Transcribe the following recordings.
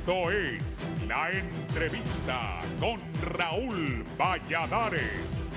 Esto es La Entrevista con Raúl Valladares.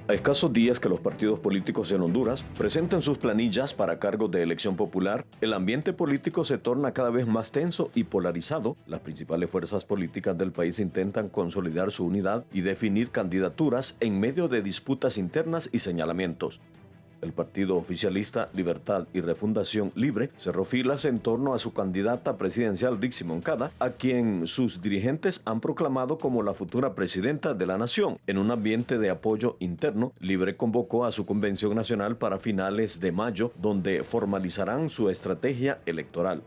A escasos días que los partidos políticos en Honduras presenten sus planillas para cargos de elección popular, el ambiente político se torna cada vez más tenso y polarizado. Las principales fuerzas políticas del país intentan consolidar su unidad y definir candidaturas en medio de disputas internas y señalamientos. El partido oficialista Libertad y Refundación Libre cerró filas en torno a su candidata presidencial Rixi Moncada, a quien sus dirigentes han proclamado como la futura presidenta de la nación. En un ambiente de apoyo interno, Libre convocó a su convención nacional para finales de mayo, donde formalizarán su estrategia electoral.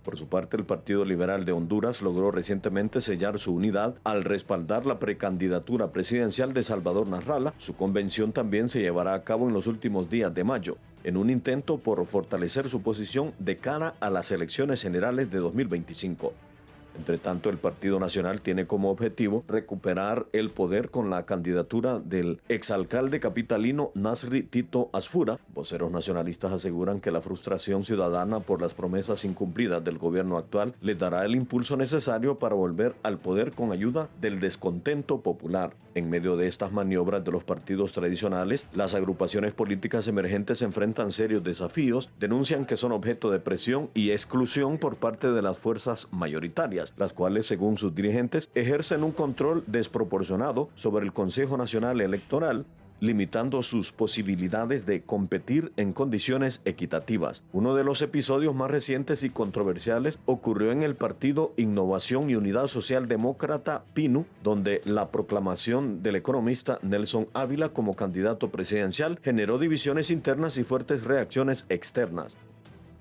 Por su parte, el Partido Liberal de Honduras logró recientemente sellar su unidad al respaldar la precandidatura presidencial de Salvador Narrala. Su convención también se llevará a cabo en los últimos días de mayo, en un intento por fortalecer su posición de cara a las elecciones generales de 2025. Entre tanto, el Partido Nacional tiene como objetivo recuperar el poder con la candidatura del exalcalde capitalino Nasri Tito Asfura. Voceros nacionalistas aseguran que la frustración ciudadana por las promesas incumplidas del gobierno actual les dará el impulso necesario para volver al poder con ayuda del descontento popular. En medio de estas maniobras de los partidos tradicionales, las agrupaciones políticas emergentes enfrentan serios desafíos, denuncian que son objeto de presión y exclusión por parte de las fuerzas mayoritarias, las cuales, según sus dirigentes, ejercen un control desproporcionado sobre el Consejo Nacional Electoral, limitando sus posibilidades de competir en condiciones equitativas. Uno de los episodios más recientes y controversiales ocurrió en el Partido Innovación y Unidad Social Demócrata PINU, donde la proclamación del economista Nelson Ávila como candidato presidencial generó divisiones internas y fuertes reacciones externas.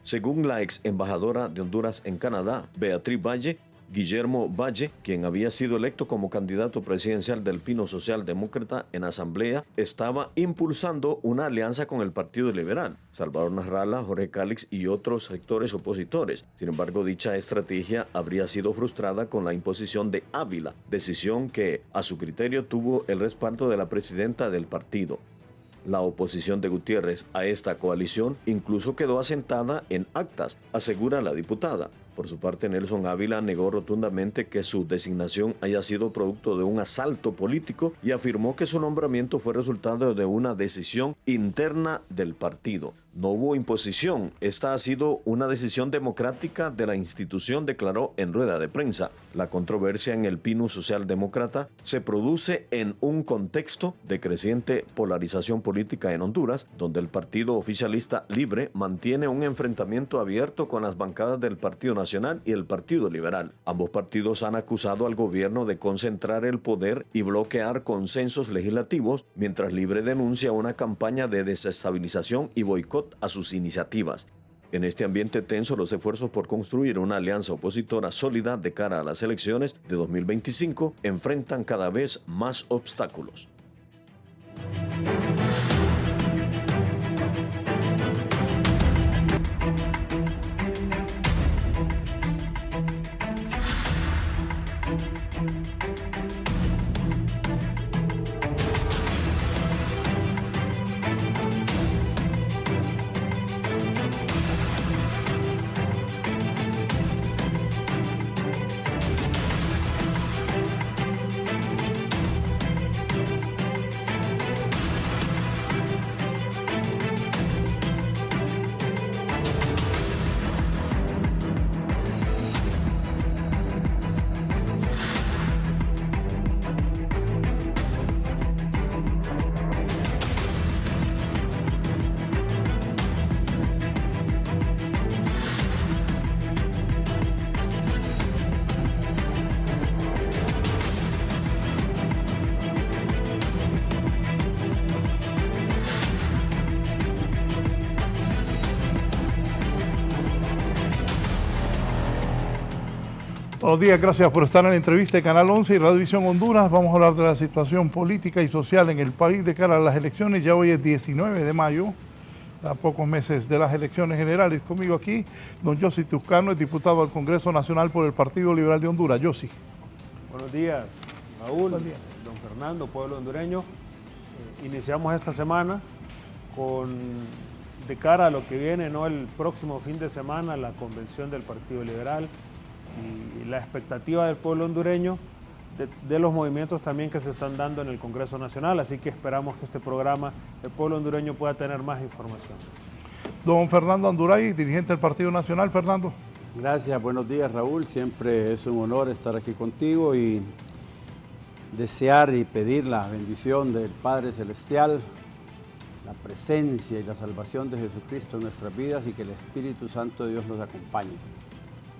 Según la ex embajadora de Honduras en Canadá, Beatriz Valle, Guillermo Valle, quien había sido electo como candidato presidencial del Pino Socialdemócrata en asamblea, estaba impulsando una alianza con el Partido Liberal, Salvador Narrala, Jorge Cálix y otros sectores opositores. Sin embargo, dicha estrategia habría sido frustrada con la imposición de Ávila, decisión que, a su criterio, tuvo el respaldo de la presidenta del partido. La oposición de Gutiérrez a esta coalición incluso quedó asentada en actas, asegura la diputada. Por su parte, Nelson Ávila negó rotundamente que su designación haya sido producto de un asalto político y afirmó que su nombramiento fue resultado de una decisión interna del partido. No hubo imposición, esta ha sido una decisión democrática de la institución, declaró en rueda de prensa. La controversia en el PINU Socialdemócrata se produce en un contexto de creciente polarización política en Honduras, donde el partido oficialista Libre mantiene un enfrentamiento abierto con las bancadas del Partido Nacional y el Partido Liberal. Ambos partidos han acusado al gobierno de concentrar el poder y bloquear consensos legislativos, mientras Libre denuncia una campaña de desestabilización y boicot a sus iniciativas. En este ambiente tenso, los esfuerzos por construir una alianza opositora sólida de cara a las elecciones de 2025 enfrentan cada vez más obstáculos. Buenos días, gracias por estar en la entrevista de Canal 11 y Radiovisión Honduras. Vamos a hablar de la situación política y social en el país de cara a las elecciones. Ya hoy es 19 de mayo, a pocos meses de las elecciones generales. Conmigo aquí, don Yossi Toscano, es diputado al Congreso Nacional por el Partido Liberal de Honduras. Yossi. Buenos días, Raúl, don Fernando, pueblo hondureño. Iniciamos esta semana de cara a lo que viene, ¿no?, el próximo fin de semana, la convención del Partido Liberal y la expectativa del pueblo hondureño de los movimientos también que se están dando en el Congreso Nacional. Así que esperamos que este programa, el pueblo hondureño, pueda tener más información. Don Fernando Anduray, dirigente del Partido Nacional. Fernando. Gracias, buenos días, Raúl. Siempre es un honor estar aquí contigo y desear y pedir la bendición del Padre Celestial, la presencia y la salvación de Jesucristo en nuestras vidas y que el Espíritu Santo de Dios nos acompañe.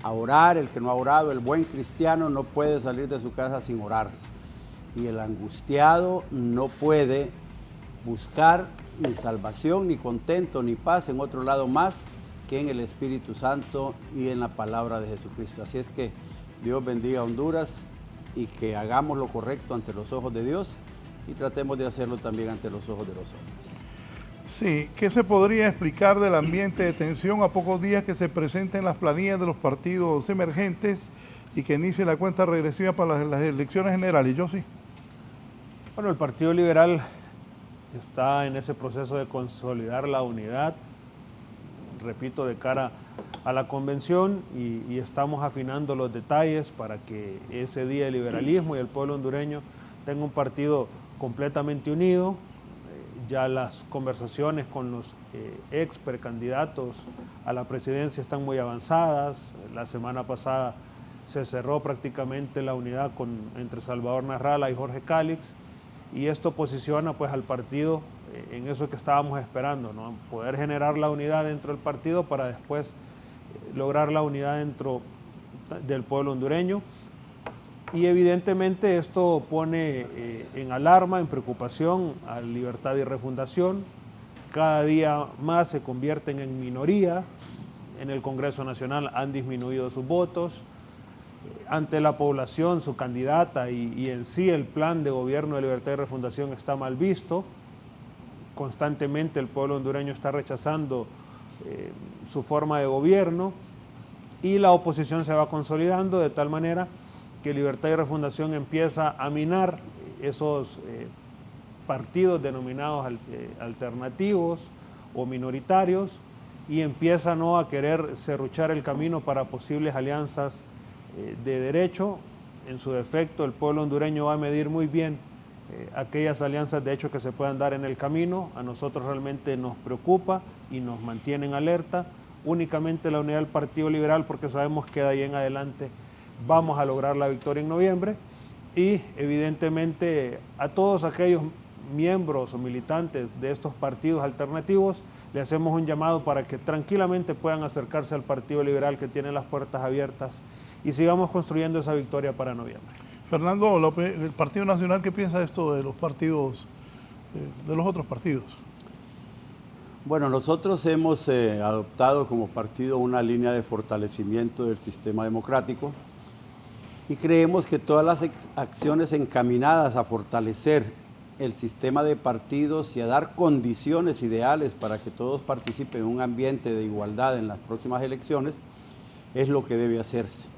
A orar, el que no ha orado, el buen cristiano no puede salir de su casa sin orar. Y el angustiado no puede buscar ni salvación, ni contento, ni paz en otro lado más que en el Espíritu Santo y en la palabra de Jesucristo. Así es que Dios bendiga a Honduras y que hagamos lo correcto ante los ojos de Dios y tratemos de hacerlo también ante los ojos de los hombres. Sí, ¿qué se podría explicar del ambiente de tensión a pocos días que se presenten las planillas de los partidos emergentes y que inicie la cuenta regresiva para las elecciones generales? Yo sí. Bueno, el Partido Liberal está en ese proceso de consolidar la unidad, repito, de cara a la convención y estamos afinando los detalles para que ese día el liberalismo y el pueblo hondureño tenga un partido completamente unido. Ya las conversaciones con los ex precandidatos a la presidencia están muy avanzadas. La semana pasada se cerró prácticamente la unidad entre Salvador Narrala y Jorge Cálix, y esto posiciona pues al partido en eso que estábamos esperando, ¿no? Poder generar la unidad dentro del partido para después lograr la unidad dentro del pueblo hondureño. Y evidentemente esto pone en alarma, en preocupación a Libertad y Refundación. Cada día más se convierten en minoría. En el Congreso Nacional han disminuido sus votos. Ante la población, su candidata y en sí el plan de gobierno de Libertad y Refundación está mal visto. Constantemente el pueblo hondureño está rechazando su forma de gobierno y la oposición se va consolidando de tal manera que Libertad y Refundación empieza a minar esos partidos denominados alternativos o minoritarios y empieza, ¿no?, a querer serruchar el camino para posibles alianzas de derecho. En su defecto, el pueblo hondureño va a medir muy bien aquellas alianzas de hecho que se puedan dar en el camino. A nosotros realmente nos preocupa y nos mantiene en alerta únicamente la unidad del Partido Liberal, porque sabemos que de ahí en adelante vamos a lograr la victoria en noviembre, y evidentemente a todos aquellos miembros o militantes de estos partidos alternativos le hacemos un llamado para que tranquilamente puedan acercarse al Partido Liberal, que tiene las puertas abiertas, y sigamos construyendo esa victoria para noviembre. Fernando, el Partido Nacional, ¿qué piensa de esto de los partidos, de los otros partidos? Bueno, nosotros hemos adoptado como partido una línea de fortalecimiento del sistema democrático y creemos que todas las acciones encaminadas a fortalecer el sistema de partidos y a dar condiciones ideales para que todos participen en un ambiente de igualdad en las próximas elecciones es lo que debe hacerse.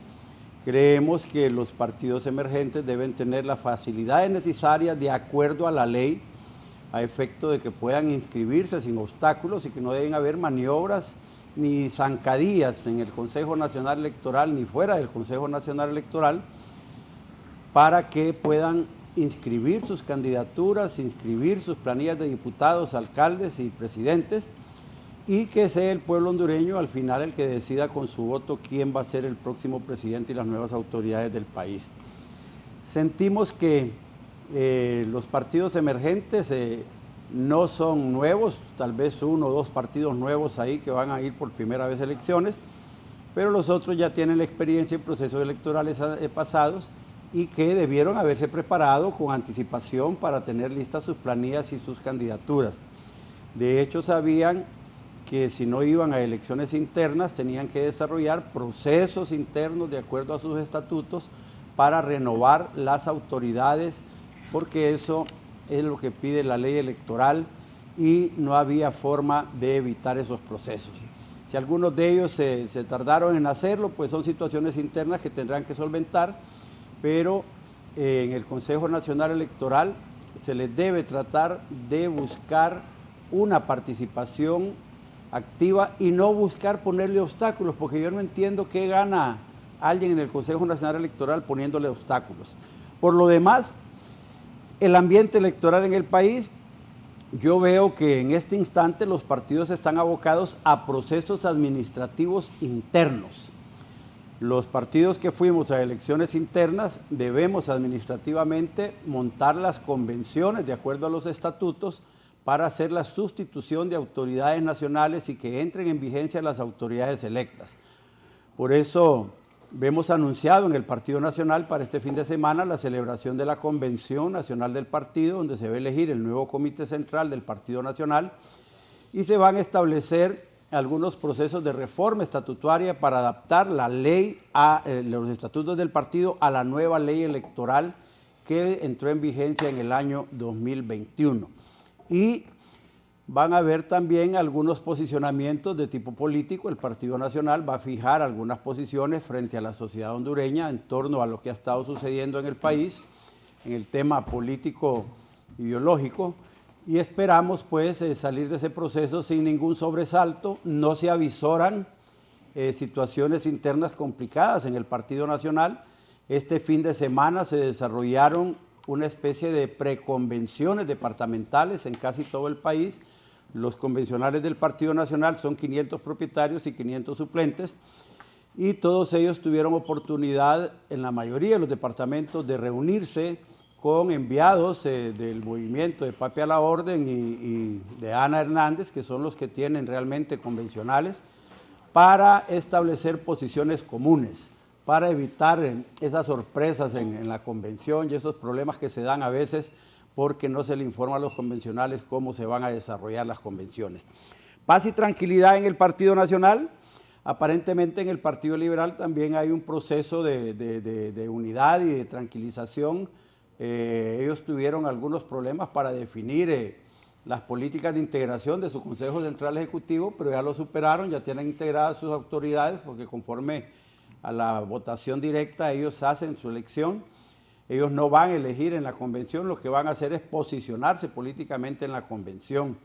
Creemos que los partidos emergentes deben tener las facilidades necesarias de acuerdo a la ley, a efecto de que puedan inscribirse sin obstáculos y que no deben haber maniobras ni zancadillas en el Consejo Nacional Electoral ni fuera del Consejo Nacional Electoral para que puedan inscribir sus candidaturas, inscribir sus planillas de diputados, alcaldes y presidentes, y que sea el pueblo hondureño al final el que decida con su voto quién va a ser el próximo presidente y las nuevas autoridades del país. Sentimos que los partidos emergentes no son nuevos, tal vez 1 o 2 partidos nuevos ahí que van a ir por primera vez a elecciones, pero los otros ya tienen la experiencia en procesos electorales pasados y que debieron haberse preparado con anticipación para tener listas sus planillas y sus candidaturas. De hecho, sabían que si no iban a elecciones internas tenían que desarrollar procesos internos de acuerdo a sus estatutos para renovar las autoridades, porque eso es lo que pide la ley electoral y no había forma de evitar esos procesos. Si algunos de ellos se tardaron en hacerlo, pues son situaciones internas que tendrán que solventar, pero en el Consejo Nacional Electoral se les debe tratar de buscar una participación activa y no buscar ponerle obstáculos, porque yo no entiendo qué gana alguien en el Consejo Nacional Electoral poniéndole obstáculos. Por lo demás, el ambiente electoral en el país, yo veo que en este instante los partidos están abocados a procesos administrativos internos. Los partidos que fuimos a elecciones internas debemos administrativamente montar las convenciones de acuerdo a los estatutos para hacer la sustitución de autoridades nacionales y que entren en vigencia las autoridades electas. Por eso vemos anunciado en el Partido Nacional para este fin de semana la celebración de la Convención Nacional del Partido, donde se va a elegir el nuevo Comité Central del Partido Nacional y se van a establecer algunos procesos de reforma estatutaria para adaptar la ley a los estatutos del partido a la nueva ley electoral que entró en vigencia en el año 2021. Y van a haber también algunos posicionamientos de tipo político. El Partido Nacional va a fijar algunas posiciones frente a la sociedad hondureña en torno a lo que ha estado sucediendo en el país, en el tema político ideológico, y esperamos pues salir de ese proceso sin ningún sobresalto. No se avisoran situaciones internas complicadas en el Partido Nacional. Este fin de semana se desarrollaron una especie de preconvenciones departamentales en casi todo el país. Los convencionales del Partido Nacional son 500 propietarios y 500 suplentes, y todos ellos tuvieron oportunidad en la mayoría de los departamentos de reunirse con enviados del movimiento de Papi a la Orden y de Ana Hernández, que son los que tienen realmente convencionales, para establecer posiciones comunes, para evitar esas sorpresas en la convención y esos problemas que se dan a veces porque no se le informa a los convencionales cómo se van a desarrollar las convenciones. Paz y tranquilidad en el Partido Nacional. Aparentemente en el Partido Liberal también hay un proceso de unidad y de tranquilización. Ellos tuvieron algunos problemas para definir las políticas de integración de su Consejo Central Ejecutivo, pero ya lo superaron, ya tienen integradas sus autoridades, porque conforme a la votación directa ellos hacen su elección. Ellos no van a elegir en la convención, lo que van a hacer es posicionarse políticamente en la convención.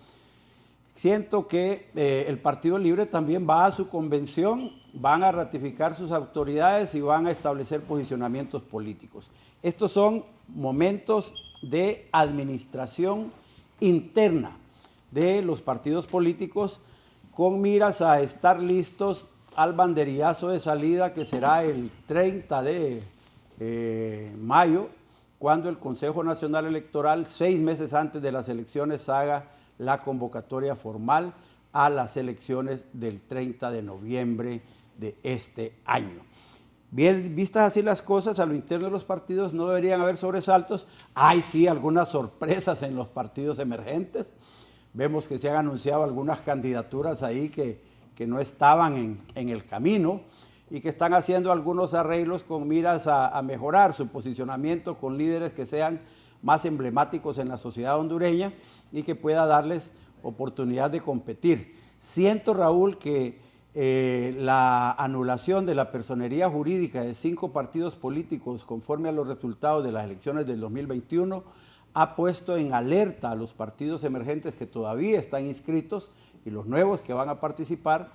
Siento que el Partido Libre también va a su convención, van a ratificar sus autoridades y van a establecer posicionamientos políticos. Estos son momentos de administración interna de los partidos políticos con miras a estar listos al banderillazo de salida, que será el 30 de mayo, cuando el Consejo Nacional Electoral, 6 meses antes de las elecciones, haga la convocatoria formal a las elecciones del 30 de noviembre de este año. Bien, vistas así las cosas, a lo interno de los partidos no deberían haber sobresaltos. Hay sí algunas sorpresas en los partidos emergentes. Vemos que se han anunciado algunas candidaturas ahí que no estaban en el camino y que están haciendo algunos arreglos con miras a mejorar su posicionamiento con líderes que sean más emblemáticos en la sociedad hondureña y que pueda darles oportunidad de competir. Siento, Raúl, que la anulación de la personería jurídica de 5 partidos políticos conforme a los resultados de las elecciones del 2021 ha puesto en alerta a los partidos emergentes que todavía están inscritos y los nuevos que van a participar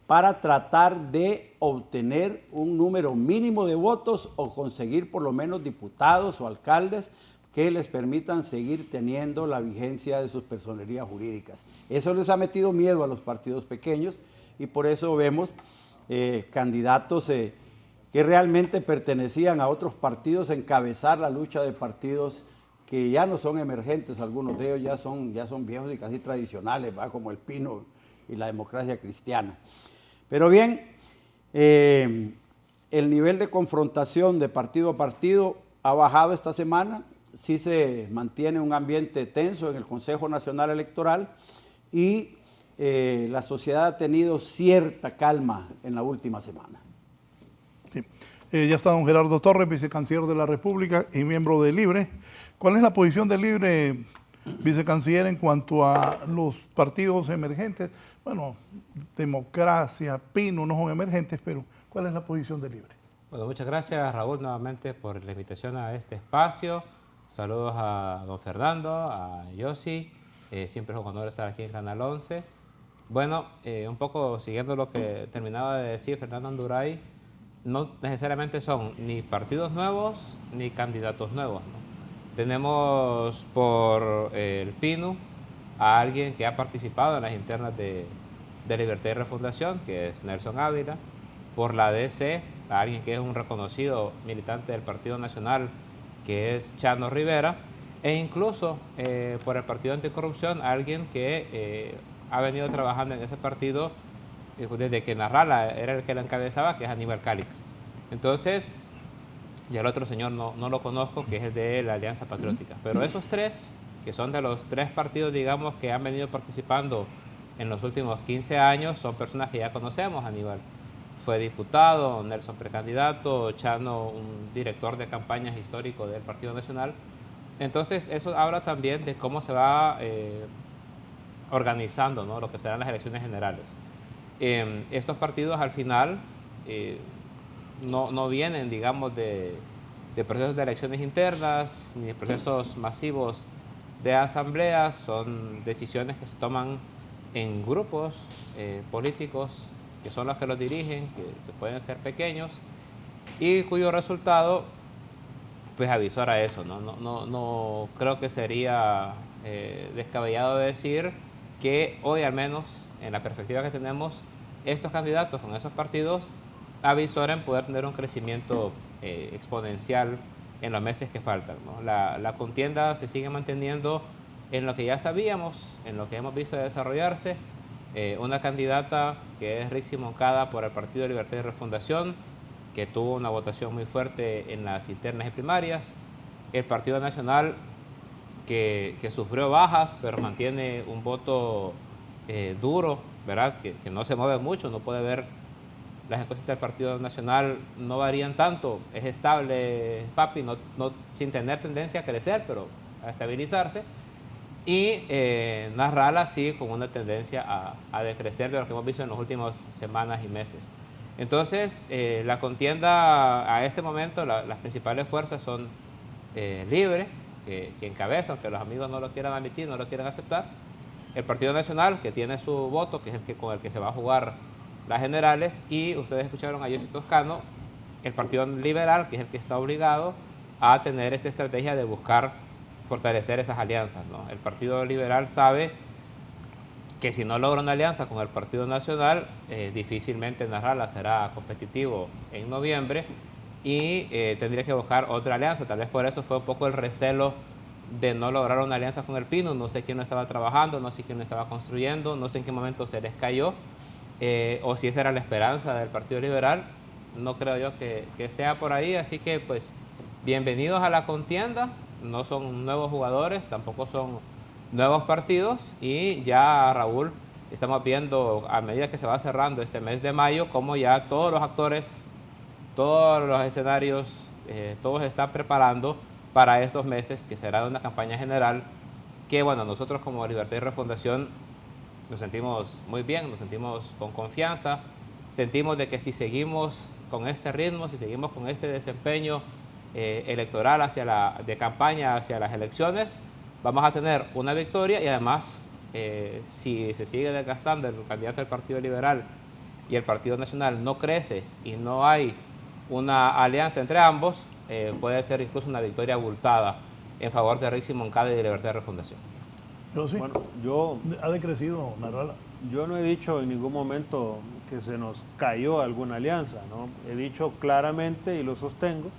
para tratar de obtener un número mínimo de votos o conseguir por lo menos diputados o alcaldes que les permitan seguir teniendo la vigencia de sus personerías jurídicas. Eso les ha metido miedo a los partidos pequeños y por eso vemos candidatos que realmente pertenecían a otros partidos encabezar la lucha de partidos que ya no son emergentes, algunos de ellos ya son viejos y casi tradicionales, ¿va? Como el Pino y la Democracia Cristiana. Pero bien, el nivel de confrontación de partido a partido ha bajado esta semana. Sí se mantiene un ambiente tenso en el Consejo Nacional Electoral y la sociedad ha tenido cierta calma en la última semana. Sí. Ya está don Gerardo Torres, vicecanciller de la República y miembro de Libre. ¿Cuál es la posición de Libre, vicecanciller, en cuanto a los partidos emergentes? Bueno, Democracia, Pino no son emergentes, pero ¿cuál es la posición de Libre? Bueno, muchas gracias, Raúl, nuevamente por la invitación a este espacio. Saludos a don Fernando, a Yossi. Siempre es un honor estar aquí en Canal 11. Bueno, un poco siguiendo lo que terminaba de decir Fernando Anduray, no necesariamente son ni partidos nuevos ni candidatos nuevos, ¿no? Tenemos por el PINU a alguien que ha participado en las internas de Libertad y Refundación, que es Nelson Ávila. Por la DC, a alguien que es un reconocido militante del Partido Nacional, que es Chano Rivera. E incluso por el Partido Anticorrupción, a alguien que ha venido trabajando en ese partido desde que Narrala era el que la encabezaba, que es Aníbal Calix. Entonces, y al otro señor no lo conozco, que es el de la Alianza Patriótica. Pero esos tres, que son de los tres partidos, digamos, que han venido participando en los últimos 15 años, son personas que ya conocemos. Aníbal fue diputado, Nelson precandidato, Chano un director de campañas histórico del Partido Nacional. Entonces, eso habla también de cómo se va organizando, ¿no?, lo que serán las elecciones generales. Estos partidos al final no vienen, digamos, de procesos de elecciones internas, ni de procesos masivos de asambleas, son decisiones que se toman en grupos políticos, que son los que los dirigen, que pueden ser pequeños, y cuyo resultado, pues, avisora eso, ¿no? No creo que sería descabellado decir que hoy, al menos, en la perspectiva que tenemos, estos candidatos con esos partidos avisoran poder tener un crecimiento exponencial en los meses que faltan, ¿no? La contienda se sigue manteniendo en lo que ya sabíamos, en lo que hemos visto desarrollarse. Una candidata que es Rixi Moncada por el Partido de Libertad y Refundación, que tuvo una votación muy fuerte en las internas y primarias. El Partido Nacional, que sufrió bajas, pero mantiene un voto duro, ¿verdad? Que no se mueve mucho. No puede ver, las encuestas del Partido Nacional no varían tanto. Es estable, papi, no, sin tener tendencia a crecer, pero a estabilizarse. Y Narrala sí con una tendencia a decrecer, de lo que hemos visto en las últimas semanas y meses. Entonces, la contienda a este momento, las principales fuerzas son Libre, que encabeza, aunque los amigos no lo quieran admitir, no lo quieran aceptar. El Partido Nacional, que tiene su voto, que es con el que se va a jugar las generales. Y ustedes escucharon a Yossi Toscano, el Partido Liberal, que es el que está obligado a tener esta estrategia de buscar fortalecer esas alianzas, ¿no? El Partido Liberal sabe que si no logra una alianza con el Partido Nacional, difícilmente Narrala será competitivo en noviembre y tendría que buscar otra alianza. Tal vez por eso fue un poco el recelo de no lograr una alianza con el Pino. No sé quién lo estaba trabajando, no sé quién lo estaba construyendo, no sé en qué momento se les cayó, o si esa era la esperanza del Partido Liberal. No creo yo que sea por ahí, así que pues bienvenidos a la contienda. No son nuevos jugadores, tampoco son nuevos partidos, y ya, Raúl, estamos viendo a medida que se va cerrando este mes de mayo cómo ya todos los actores, todos los escenarios, todos se están preparando para estos meses que será una campaña general que, bueno, nosotros como Libertad y Refundación nos sentimos muy bien, nos sentimos con confianza, sentimos de que si seguimos con este ritmo, si seguimos con este desempeño electoral de campaña hacia las elecciones, vamos a tener una victoria. Y además, si se sigue desgastando el candidato del Partido Liberal y el Partido Nacional no crece y no hay una alianza entre ambos, puede ser incluso una victoria abultada en favor de Rixi Moncada y de Libertad de Refundación. Sí. Bueno, ¿Ha decrecido Narrala? Yo no he dicho en ningún momento que se nos cayó alguna alianza, ¿no? He dicho claramente, y lo sostengo,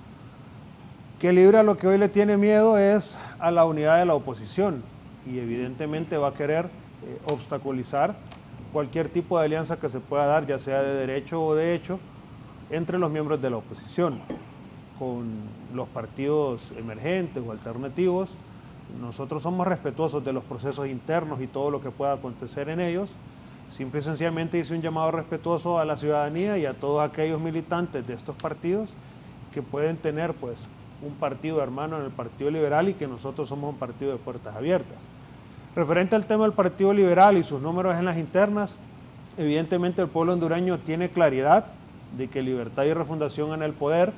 que Libre a lo que hoy le tiene miedo es a la unidad de la oposición, y evidentemente va a querer obstaculizar cualquier tipo de alianza que se pueda dar, ya sea de derecho o de hecho, entre los miembros de la oposición. Con los partidos emergentes o alternativos, nosotros somos respetuosos de los procesos internos y todo lo que pueda acontecer en ellos, Simple y sencillamente hice un llamado respetuoso a la ciudadanía y a todos aquellos militantes de estos partidos que pueden tener pues un partido hermano en el Partido Liberal y que nosotros somos un partido de puertas abiertas. Referente al tema del Partido Liberal y sus números en las internas, evidentemente el pueblo hondureño tiene claridad de que Libertad y Refundación en el poder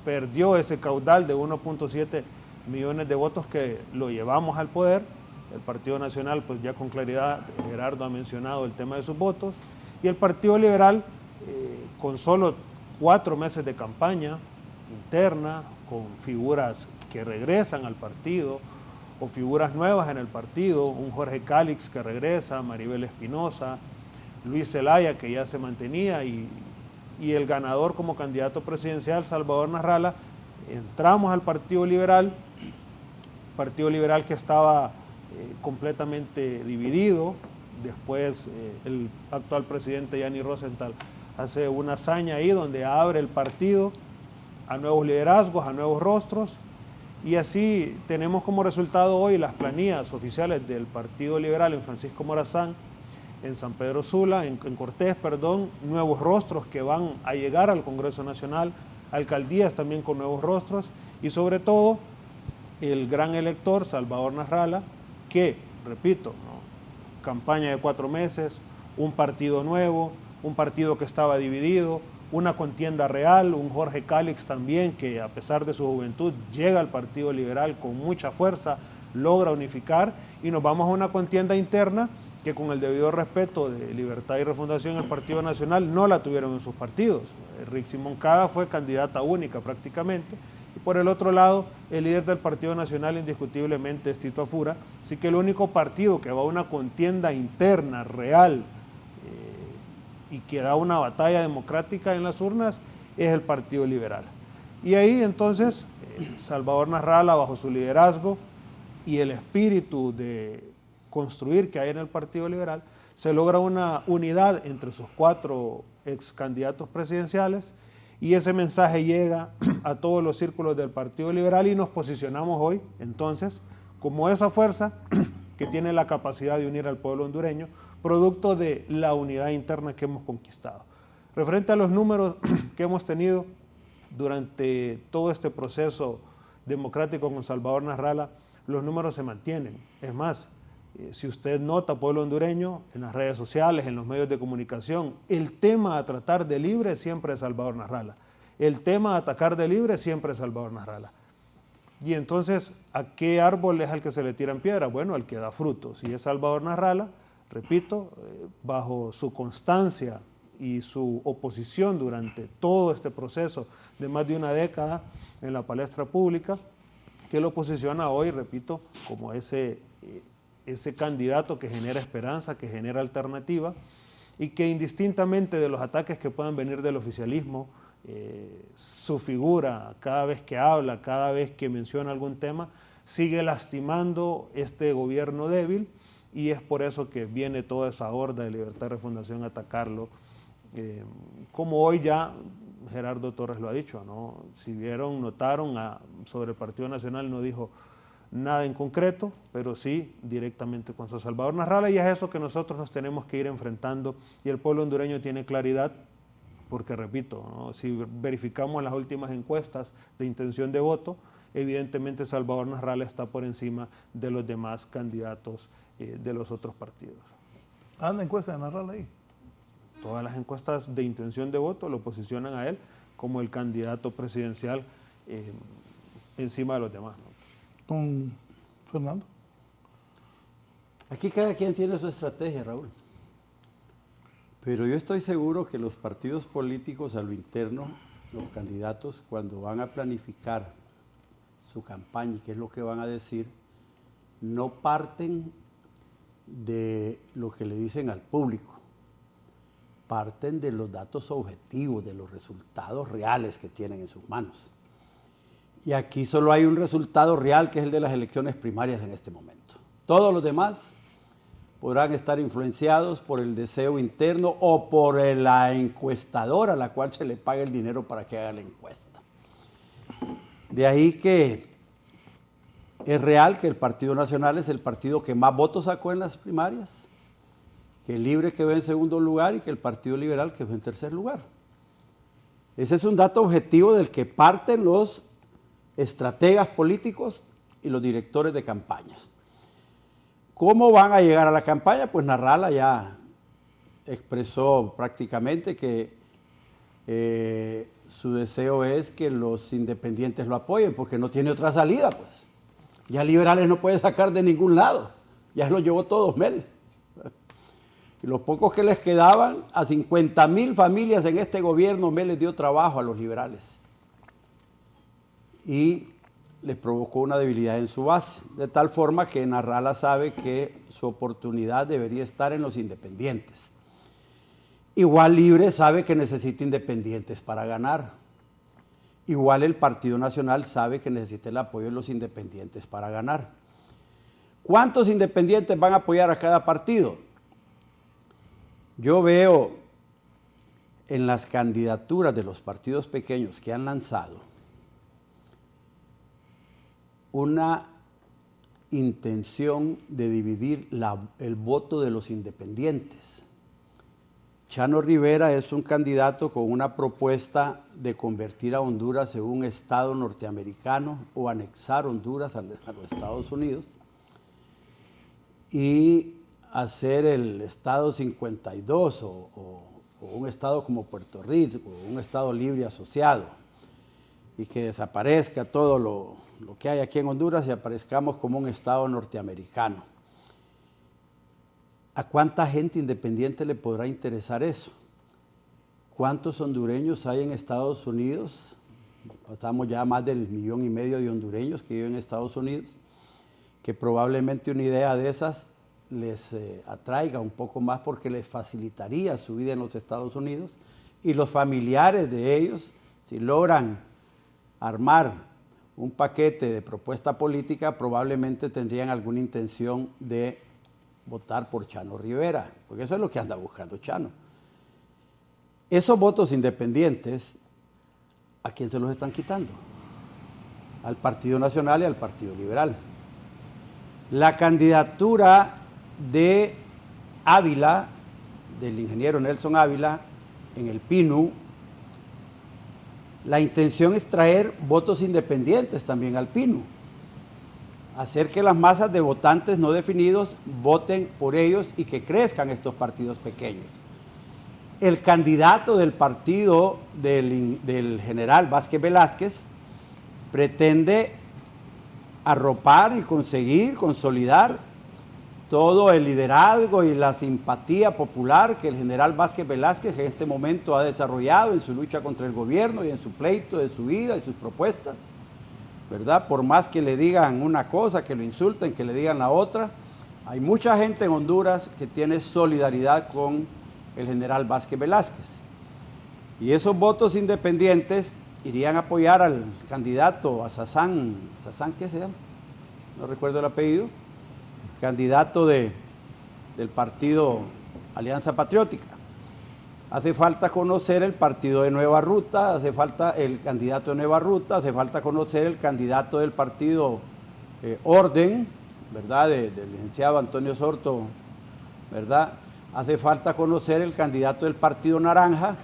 perdió ese caudal de 1.7 millones de votos que lo llevamos al poder. El Partido Nacional, pues ya con claridad, Gerardo ha mencionado el tema de sus votos, y el Partido Liberal, con solo 4 meses de campaña interna, con figuras que regresan al partido, o figuras nuevas en el partido, un Jorge Cálix que regresa, Maribel Espinosa, Luis Zelaya que ya se mantenía, y el ganador como candidato presidencial, Salvador Narrala. Entramos al Partido Liberal que estaba completamente dividido. Después el actual presidente Yanni Rosenthal hace una hazaña ahí donde abre el partido a nuevos liderazgos, a nuevos rostros, y así tenemos como resultado hoy las planillas oficiales del Partido Liberal en Francisco Morazán, en San Pedro Sula, en Cortés, perdón, nuevos rostros que van a llegar al Congreso Nacional, alcaldías también con nuevos rostros, y sobre todo el gran elector Salvador Narrala, que, repito, ¿no?, campaña de 4 meses, un partido nuevo, un partido que estaba dividido, una contienda real, un Jorge Cálix también que a pesar de su juventud llega al Partido Liberal con mucha fuerza, logra unificar, y nos vamos a una contienda interna que con el debido respeto de Libertad y Refundación el Partido Nacional no la tuvieron en sus partidos. Rixi Moncada fue candidata única prácticamente, y por el otro lado el líder del Partido Nacional indiscutiblemente es Tito Afura, así que el único partido que va a una contienda interna real y que da una batalla democrática en las urnas es el Partido Liberal. Y ahí entonces Salvador Narrala, bajo su liderazgo y el espíritu de construir que hay en el Partido Liberal, se logra una unidad entre sus 4 ex candidatos presidenciales, y ese mensaje llega a todos los círculos del Partido Liberal, y nos posicionamos hoy entonces como esa fuerza que tiene la capacidad de unir al pueblo hondureño, producto de la unidad interna que hemos conquistado. Referente a los números que hemos tenido durante todo este proceso democrático con Salvador Narrala, los números se mantienen. Es más, si usted nota, pueblo hondureño, en las redes sociales, en los medios de comunicación, el tema a tratar de libre siempre es Salvador Narrala. El tema a atacar de libre siempre es Salvador Narrala. Y entonces, ¿a qué árbol es al que se le tiran piedras? Bueno, al que da frutos. Y es Salvador Narrala, repito, bajo su constancia y su oposición durante todo este proceso de más de una década en la palestra pública, que lo posiciona hoy, repito, como ese candidato que genera esperanza, que genera alternativa, y que indistintamente de los ataques que puedan venir del oficialismo, su figura, cada vez que habla, cada vez que menciona algún tema, sigue lastimando este gobierno débil, y es por eso que viene toda esa horda de Libertad y Refundación a atacarlo. Como hoy ya Gerardo Torres lo ha dicho, ¿no? Si vieron, notaron, sobre el Partido Nacional no dijo nada en concreto, pero sí directamente con Salvador Narrala, y es eso que nosotros nos tenemos que ir enfrentando, y el pueblo hondureño tiene claridad, porque repito, ¿no?, si verificamos las últimas encuestas de intención de voto, evidentemente Salvador Narrala está por encima de los demás candidatos de los otros partidos. ¿Anda encuesta de Narrala ahí? Todas las encuestas de intención de voto lo posicionan a él como el candidato presidencial encima de los demás, ¿no? Don Fernando. Aquí cada quien tiene su estrategia, Raúl. Pero yo estoy seguro que los partidos políticos a lo interno, los candidatos, cuando van a planificar su campaña y qué es lo que van a decir, no parten de lo que le dicen al público, parten de los datos objetivos, de los resultados reales que tienen en sus manos. Y aquí solo hay un resultado real, que es el de las elecciones primarias en este momento. Todos los demás podrán estar influenciados por el deseo interno o por la encuestadora a la cual se le paga el dinero para que haga la encuesta. De ahí que es real que el Partido Nacional es el partido que más votos sacó en las primarias, que el Libre quedó en segundo lugar y que el Partido Liberal quedó en tercer lugar. Ese es un dato objetivo del que parten los estrategas políticos y los directores de campañas. ¿Cómo van a llegar a la campaña? Pues Narrala ya expresó prácticamente que su deseo es que los independientes lo apoyen, porque no tiene otra salida, pues. Ya Liberales no puede sacar de ningún lado, ya se los llevó todos Mel. Y los pocos que les quedaban, a 50,000 familias en este gobierno, Mel les dio trabajo a los liberales. Y les provocó una debilidad en su base, de tal forma que Narrala sabe que su oportunidad debería estar en los independientes. Igual Libre sabe que necesita independientes para ganar. Igual el Partido Nacional sabe que necesita el apoyo de los independientes para ganar. ¿Cuántos independientes van a apoyar a cada partido? Yo veo en las candidaturas de los partidos pequeños que han lanzado una intención de dividir el voto de los independientes. Chano Rivera es un candidato con una propuesta de convertir a Honduras en un estado norteamericano o anexar Honduras a los Estados Unidos y hacer el estado 52 o un estado como Puerto Rico, un estado libre asociado, y que desaparezca todo lo que hay aquí en Honduras y aparezcamos como un estado norteamericano. ¿A cuánta gente independiente le podrá interesar eso? ¿Cuántos hondureños hay en Estados Unidos? Pasamos ya más del 1,5 millones de hondureños que viven en Estados Unidos, que probablemente una idea de esas les atraiga un poco más porque les facilitaría su vida en los Estados Unidos, y los familiares de ellos, si logran armar un paquete de propuesta política, probablemente tendrían alguna intención de votar por Chano Rivera, porque eso es lo que anda buscando Chano. Esos votos independientes, ¿a quién se los están quitando? Al Partido Nacional y al Partido Liberal. La candidatura de Ávila, del ingeniero Nelson Ávila, en el PINU, la intención es traer votos independientes también al PINU, hacer que las masas de votantes no definidos voten por ellos y que crezcan estos partidos pequeños. El candidato del partido del general Vázquez Velázquez pretende arropar y conseguir, consolidar todo el liderazgo y la simpatía popular que el general Vázquez Velázquez en este momento ha desarrollado en su lucha contra el gobierno y en su pleito de su vida y sus propuestas, ¿verdad? Por más que le digan una cosa, que lo insulten, que le digan la otra, hay mucha gente en Honduras que tiene solidaridad con el general Vázquez Velázquez. Y esos votos independientes irían a apoyar al candidato, a Sazán, ¿qué se llama? No recuerdo el apellido, candidato del partido Alianza Patriótica. Hace falta conocer el partido de Nueva Ruta, hace falta el candidato de Nueva Ruta, hace falta conocer el candidato del partido Orden, ¿verdad? Del licenciado Antonio Sorto, ¿verdad? Hace falta conocer el candidato del Partido Naranja,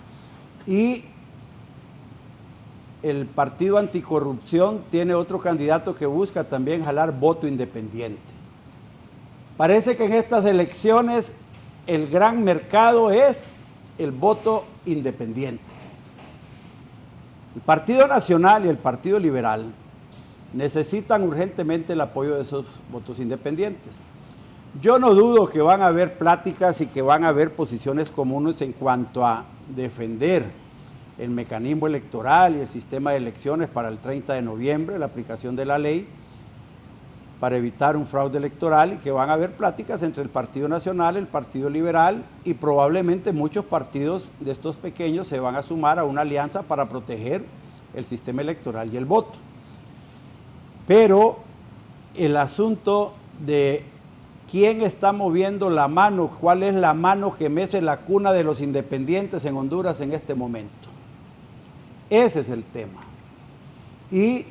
y el Partido Anticorrupción tiene otro candidato que busca también jalar voto independiente. Parece que en estas elecciones el gran mercado es el voto independiente. El Partido Nacional y el Partido Liberal necesitan urgentemente el apoyo de esos votos independientes. Yo no dudo que van a haber pláticas y que van a haber posiciones comunes en cuanto a defender el mecanismo electoral y el sistema de elecciones para el 30 de noviembre, la aplicación de la ley, para evitar un fraude electoral, y que van a haber pláticas entre el Partido Nacional, el Partido Liberal, y probablemente muchos partidos de estos pequeños se van a sumar a una alianza para proteger el sistema electoral y el voto. Pero el asunto de quién está moviendo la mano, cuál es la mano que mece la cuna de los independientes en Honduras en este momento, ese es el tema. Y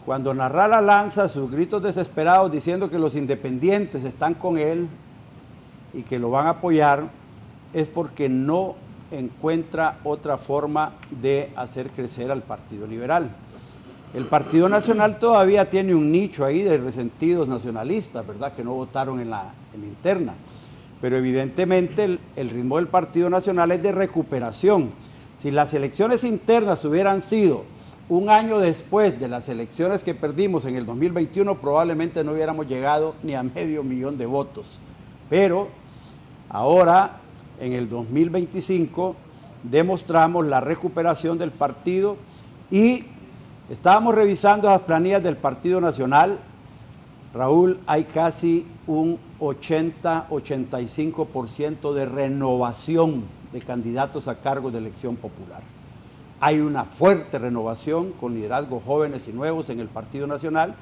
cuando Narrala lanza sus gritos desesperados diciendo que los independientes están con él, y que lo van a apoyar es porque no encuentra otra forma de hacer crecer al Partido Liberal. El Partido Nacional todavía tiene un nicho ahí de resentidos nacionalistas, ¿verdad?, que no votaron en la interna. Pero evidentemente el ritmo del Partido Nacional es de recuperación. Si las elecciones internas hubieran sido un año después de las elecciones que perdimos en el 2021, probablemente no hubiéramos llegado ni a 500,000 de votos. Pero ahora, en el 2025, demostramos la recuperación del partido y estábamos revisando las planillas del Partido Nacional. Raúl, hay casi un 80-85% de renovación de candidatos a cargos de elección popular. Hay una fuerte renovación con liderazgos jóvenes y nuevos en el Partido Nacional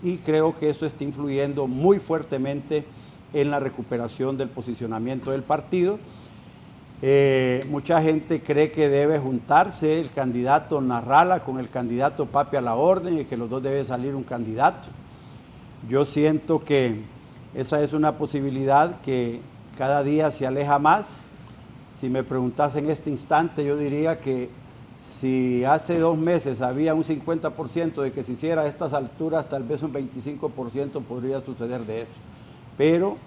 y creo que eso está influyendo muy fuertemente en la recuperación del posicionamiento del partido. Mucha gente cree que debe juntarse el candidato Narrala con el candidato Papi a la Orden y que los dos debe salir un candidato. Yo siento que esa es una posibilidad que cada día se aleja más. Si me preguntas en este instante, yo diría que si hace 2 meses había un 50% de que se hiciera a estas alturas, tal vez un 25% podría suceder de eso. Pero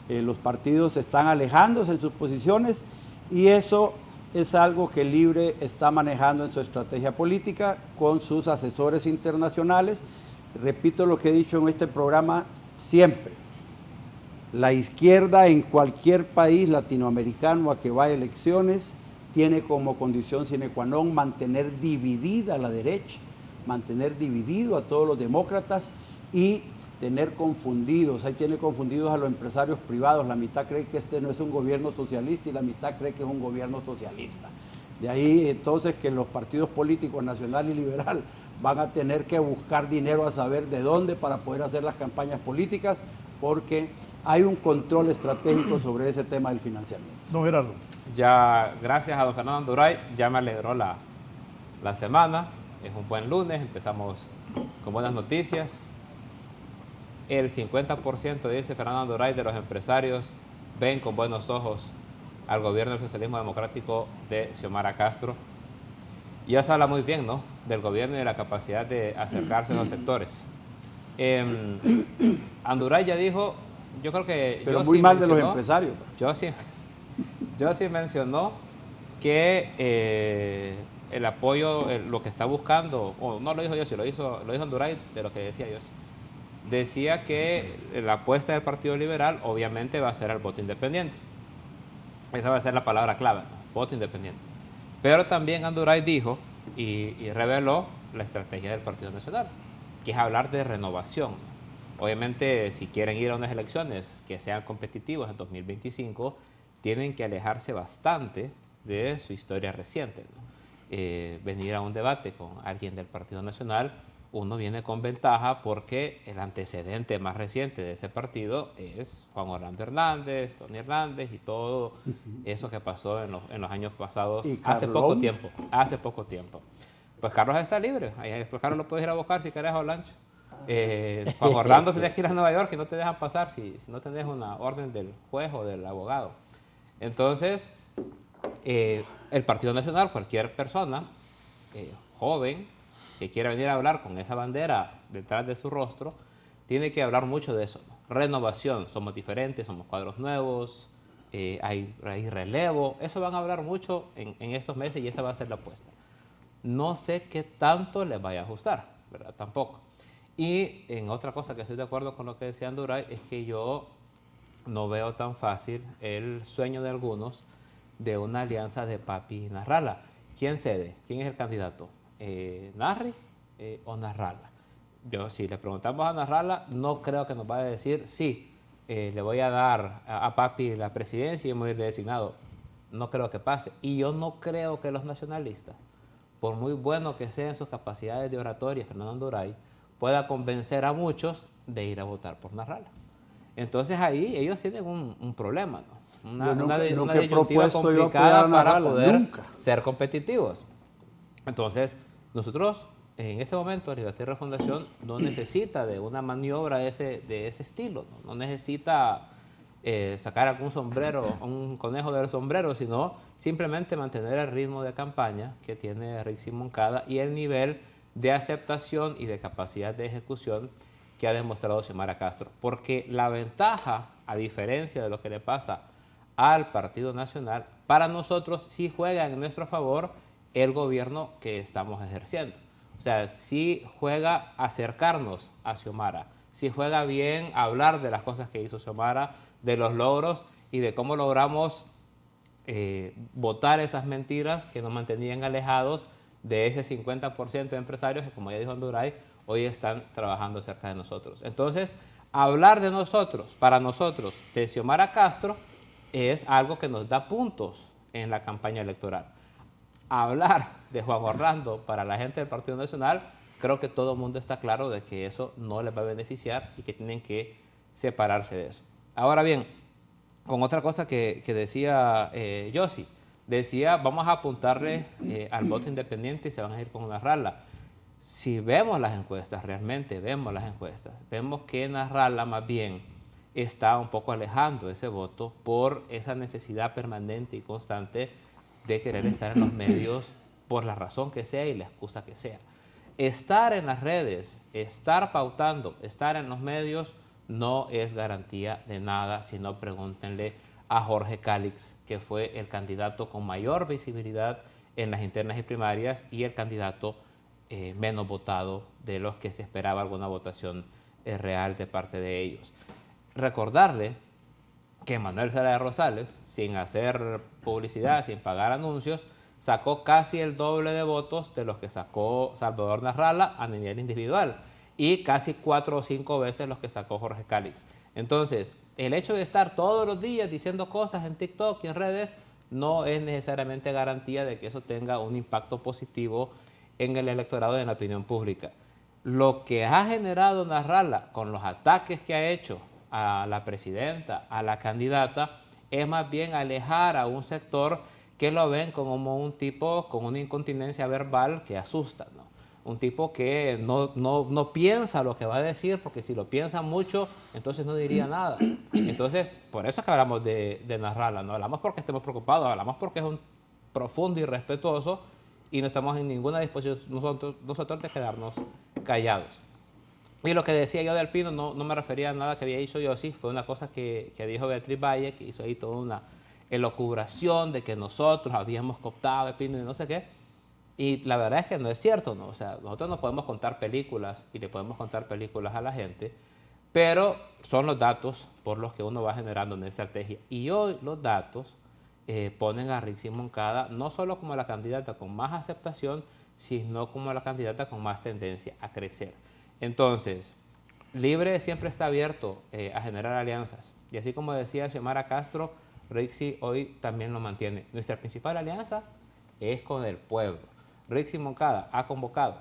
los partidos están alejándose en sus posiciones y eso es algo que Libre está manejando en su estrategia política con sus asesores internacionales. Repito lo que he dicho en este programa siempre. La izquierda en cualquier país latinoamericano a que vaya a elecciones tiene como condición sine qua non mantener dividida a la derecha, mantener dividido a todos los demócratas y tener confundidos. Ahí tiene confundidos a los empresarios privados. La mitad cree que este no es un gobierno socialista y la mitad cree que es un gobierno socialista. De ahí entonces que los partidos políticos nacional y liberal van a tener que buscar dinero a saber de dónde para poder hacer las campañas políticas, porque hay un control estratégico sobre ese tema del financiamiento. Don Gerardo. Ya, gracias a don Fernando Anduray, ya me alegró la semana. Es un buen lunes, empezamos con buenas noticias. El 50%, dice Fernando Anduray, de los empresarios ven con buenos ojos al gobierno del socialismo democrático de Xiomara Castro. Y eso habla muy bien, ¿no?, del gobierno y de la capacidad de acercarse a los sectores. Anduray ya dijo, yo creo que... Pero muy mal de los empresarios. Yo sí mencionó que el apoyo, lo que está buscando, o no lo dijo yo, sí lo dijo Anduray, de lo que decía yo. Decía que la apuesta del Partido Liberal obviamente va a ser el voto independiente. Esa va a ser la palabra clave, ¿no?, voto independiente. Pero también Anduray dijo y reveló la estrategia del Partido Nacional, que es hablar de renovación. Obviamente, si quieren ir a unas elecciones que sean competitivas en 2025, tienen que alejarse bastante de su historia reciente, ¿no? Venir a un debate con alguien del Partido Nacional, uno viene con ventaja porque el antecedente más reciente de ese partido es Juan Orlando Hernández, Tony Hernández y todo eso que pasó en los años pasados, hace poco tiempo. Pues Carlos está libre, pues Carlos lo puedes ir a buscar si querés a Olancho. Juan Orlando tienes que ir a Nueva York y no te dejan pasar si no tenés una orden del juez o del abogado. Entonces, el Partido Nacional, cualquier persona joven que quiera venir a hablar con esa bandera detrás de su rostro, tiene que hablar mucho de eso, ¿no? Renovación, somos diferentes, somos cuadros nuevos, hay relevo, eso van a hablar mucho en estos meses y esa va a ser la apuesta. No sé qué tanto les vaya a ajustar, ¿verdad? Tampoco. Y en otra cosa que estoy de acuerdo con lo que decía Anduray, es que yo no veo tan fácil el sueño de algunos de una alianza de Papi y Narrala. ¿Quién cede? ¿Quién es el candidato? ¿Narri o Narrala? Yo, si le preguntamos a Narrala, no creo que nos vaya a decir, sí, le voy a dar a Papi la presidencia y me voy a ir de designado. No creo que pase. Y yo no creo que los nacionalistas, por muy bueno que sean sus capacidades de oratoria, Fernando Anduray, pueda convencer a muchos de ir a votar por Narrala. Entonces ahí ellos tienen un problema, ¿no? Una disyuntiva complicada para poder ser competitivos. Entonces, nosotros en este momento, Libertad y Refundación no necesita de una maniobra de ese estilo, ¿no? No necesita sacar algún sombrero, un conejo del sombrero, sino simplemente mantener el ritmo de campaña que tiene Rixi Moncada y el nivel de aceptación y de capacidad de ejecución que ha demostrado Xiomara Castro. Porque la ventaja, a diferencia de lo que le pasa al Partido Nacional, para nosotros sí juega en nuestro favor el gobierno que estamos ejerciendo. O sea, sí juega acercarnos a Xiomara, sí juega bien hablar de las cosas que hizo Xiomara, de los logros y de cómo logramos botar esas mentiras que nos mantenían alejados de ese 50% de empresarios que, como ya dijo Anduray, hoy están trabajando cerca de nosotros. Entonces, hablar de nosotros, para nosotros, de Xiomara Castro, es algo que nos da puntos en la campaña electoral. Hablar de Juan Orlando para la gente del Partido Nacional, creo que todo el mundo está claro de que eso no les va a beneficiar y que tienen que separarse de eso. Ahora bien, con otra cosa que decía Yossi, decía, vamos a apuntarle al voto independiente y se van a ir con Nasralla. Si vemos las encuestas, realmente vemos las encuestas, vemos que Nasralla más bien está un poco alejando ese voto por esa necesidad permanente y constante de querer estar en los medios por la razón que sea y la excusa que sea. Estar en las redes, estar pautando, estar en los medios no es garantía de nada, sino pregúntenle a Jorge Calix, que fue el candidato con mayor visibilidad en las internas y primarias y el candidato menos votado de los que se esperaba alguna votación real de parte de ellos. Recordarle que Manuel Zelaya Rosales, sin hacer publicidad, sin pagar anuncios, sacó casi el doble de votos de los que sacó Salvador Nasralla a nivel individual y casi 4 o 5 veces los que sacó Jorge Calix. Entonces, el hecho de estar todos los días diciendo cosas en TikTok y en redes no es necesariamente garantía de que eso tenga un impacto positivo en el electorado y en la opinión pública. Lo que ha generado Nasralla con los ataques que ha hecho a la presidenta, a la candidata, es más bien alejar a un sector que lo ven como un tipo con una incontinencia verbal que asusta, ¿no? Un tipo que no piensa lo que va a decir, porque si lo piensa mucho, entonces no diría nada. Entonces, por eso es que hablamos de Nasralla, no hablamos porque estemos preocupados, hablamos porque es un profundo y respetuoso y no estamos en ninguna disposición nosotros de quedarnos callados. Y lo que decía yo del Pino no me refería a nada que había dicho yo, sí, fue una cosa que dijo Beatriz Valle, que hizo ahí toda una elucubración de que nosotros habíamos cooptado el Pino y no sé qué. Y la verdad es que no es cierto, ¿no? O sea, nosotros no podemos contar películas y le podemos contar películas a la gente, pero son los datos por los que uno va generando una estrategia. Y hoy los datos ponen a Rixi Moncada no solo como la candidata con más aceptación, sino como la candidata con más tendencia a crecer. Entonces, Libre siempre está abierto a generar alianzas. Y así como decía Xiomara Castro, Rixi hoy también lo mantiene. Nuestra principal alianza es con el pueblo. Rixi Moncada ha convocado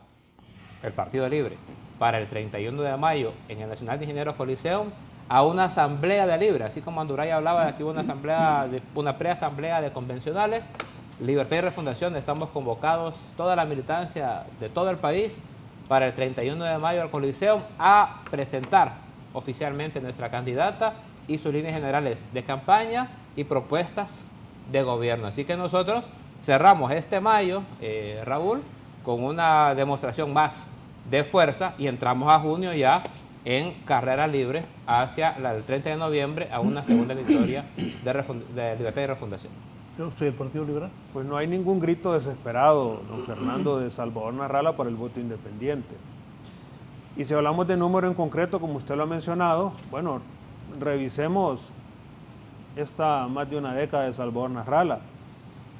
el Partido Libre para el 31 de mayo en el Nacional de Ingenieros Coliseum a una asamblea de Libre, así como Anduray hablaba de que hubo una preasamblea de convencionales. Libertad y Refundación estamos convocados, toda la militancia de todo el país, para el 31 de mayo al Coliseum a presentar oficialmente nuestra candidata y sus líneas generales de campaña y propuestas de gobierno. Así que nosotros cerramos este mayo, Raúl, con una demostración más de fuerza y entramos a junio ya en carrera libre hacia el 30 de noviembre a una segunda victoria de Libertad y Refundación. ¿Usted el Partido Liberal? Pues no hay ningún grito desesperado, don Fernando, de Salvador Nasralla para el voto independiente. Y si hablamos de número en concreto, como usted lo ha mencionado, bueno, revisemos esta más de una década de Salvador Nasralla.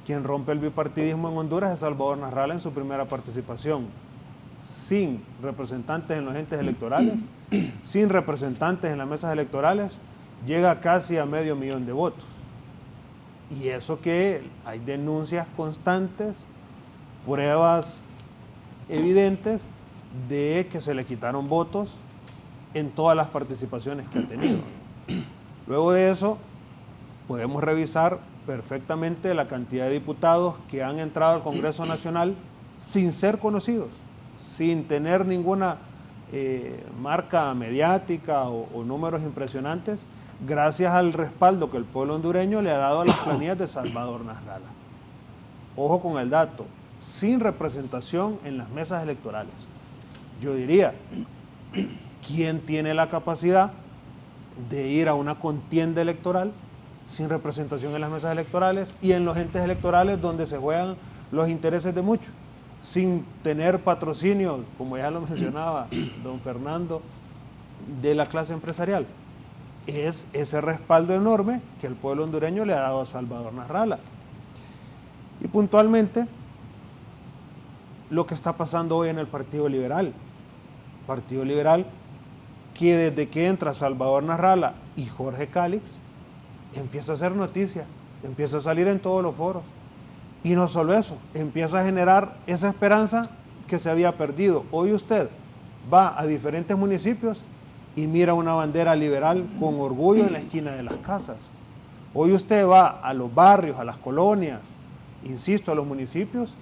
Quien rompe el bipartidismo en Honduras es Salvador Nasralla en su primera participación, sin representantes en los entes electorales, sin representantes en las mesas electorales, llega casi a 500,000 de votos. Y eso que hay denuncias constantes, pruebas evidentes de que se le quitaron votos en todas las participaciones que ha tenido. Luego de eso, podemos revisar perfectamente la cantidad de diputados que han entrado al Congreso Nacional sin ser conocidos, sin tener ninguna marca mediática o números impresionantes, gracias al respaldo que el pueblo hondureño le ha dado a las planillas de Salvador Nasralla. Ojo con el dato, sin representación en las mesas electorales. Yo diría, ¿quién tiene la capacidad de ir a una contienda electoral sin representación en las mesas electorales y en los entes electorales donde se juegan los intereses de muchos, sin tener patrocinios, como ya lo mencionaba don Fernando, de la clase empresarial? Es ese respaldo enorme que el pueblo hondureño le ha dado a Salvador Nasralla. Y puntualmente, lo que está pasando hoy en el Partido Liberal. Partido Liberal que desde que entra Salvador Nasralla y Jorge Cálix, empieza a hacer noticia, empieza a salir en todos los foros. Y no solo eso, empieza a generar esa esperanza que se había perdido. Hoy usted va a diferentes municipios y mira una bandera liberal con orgullo en la esquina de las casas. Hoy usted va a los barrios, a las colonias, insisto, a los municipios,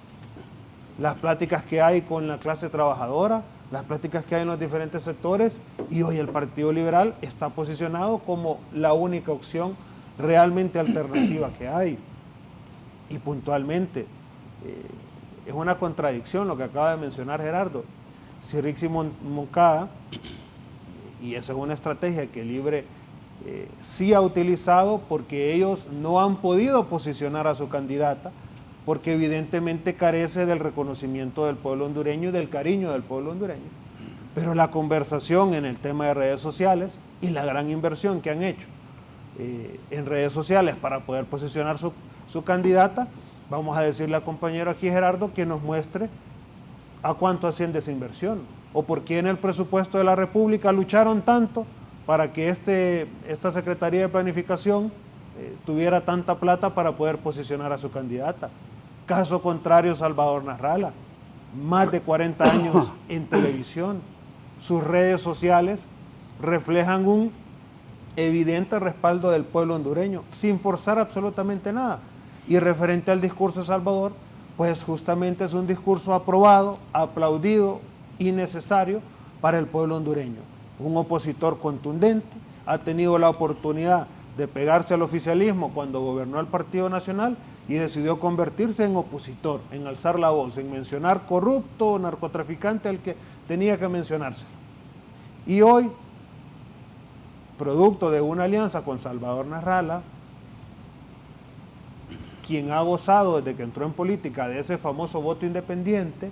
las pláticas que hay con la clase trabajadora, las pláticas que hay en los diferentes sectores, y hoy el Partido Liberal está posicionado como la única opción realmente alternativa que hay. Y puntualmente, es una contradicción lo que acaba de mencionar Gerardo. Si Rixi Moncada, y esa es una estrategia que Libre sí ha utilizado porque ellos no han podido posicionar a su candidata, porque evidentemente carece del reconocimiento del pueblo hondureño y del cariño del pueblo hondureño. Pero la conversación en el tema de redes sociales y la gran inversión que han hecho en redes sociales para poder posicionar su candidata, vamos a decirle al compañero aquí Gerardo que nos muestre a cuánto asciende esa inversión, o por qué en el presupuesto de la República lucharon tanto para que esta Secretaría de Planificación tuviera tanta plata para poder posicionar a su candidata. Caso contrario, Salvador Nasralla, más de 40 años en televisión. Sus redes sociales reflejan un evidente respaldo del pueblo hondureño, sin forzar absolutamente nada. Y referente al discurso de Salvador, pues justamente es un discurso aprobado, aplaudido y necesario para el pueblo hondureño. Un opositor contundente, ha tenido la oportunidad de pegarse al oficialismo cuando gobernó el Partido Nacional y decidió convertirse en opositor, en alzar la voz, en mencionar corrupto, narcotraficante, al que tenía que mencionarse. Y hoy, producto de una alianza con Salvador Nasralla, quien ha gozado desde que entró en política de ese famoso voto independiente,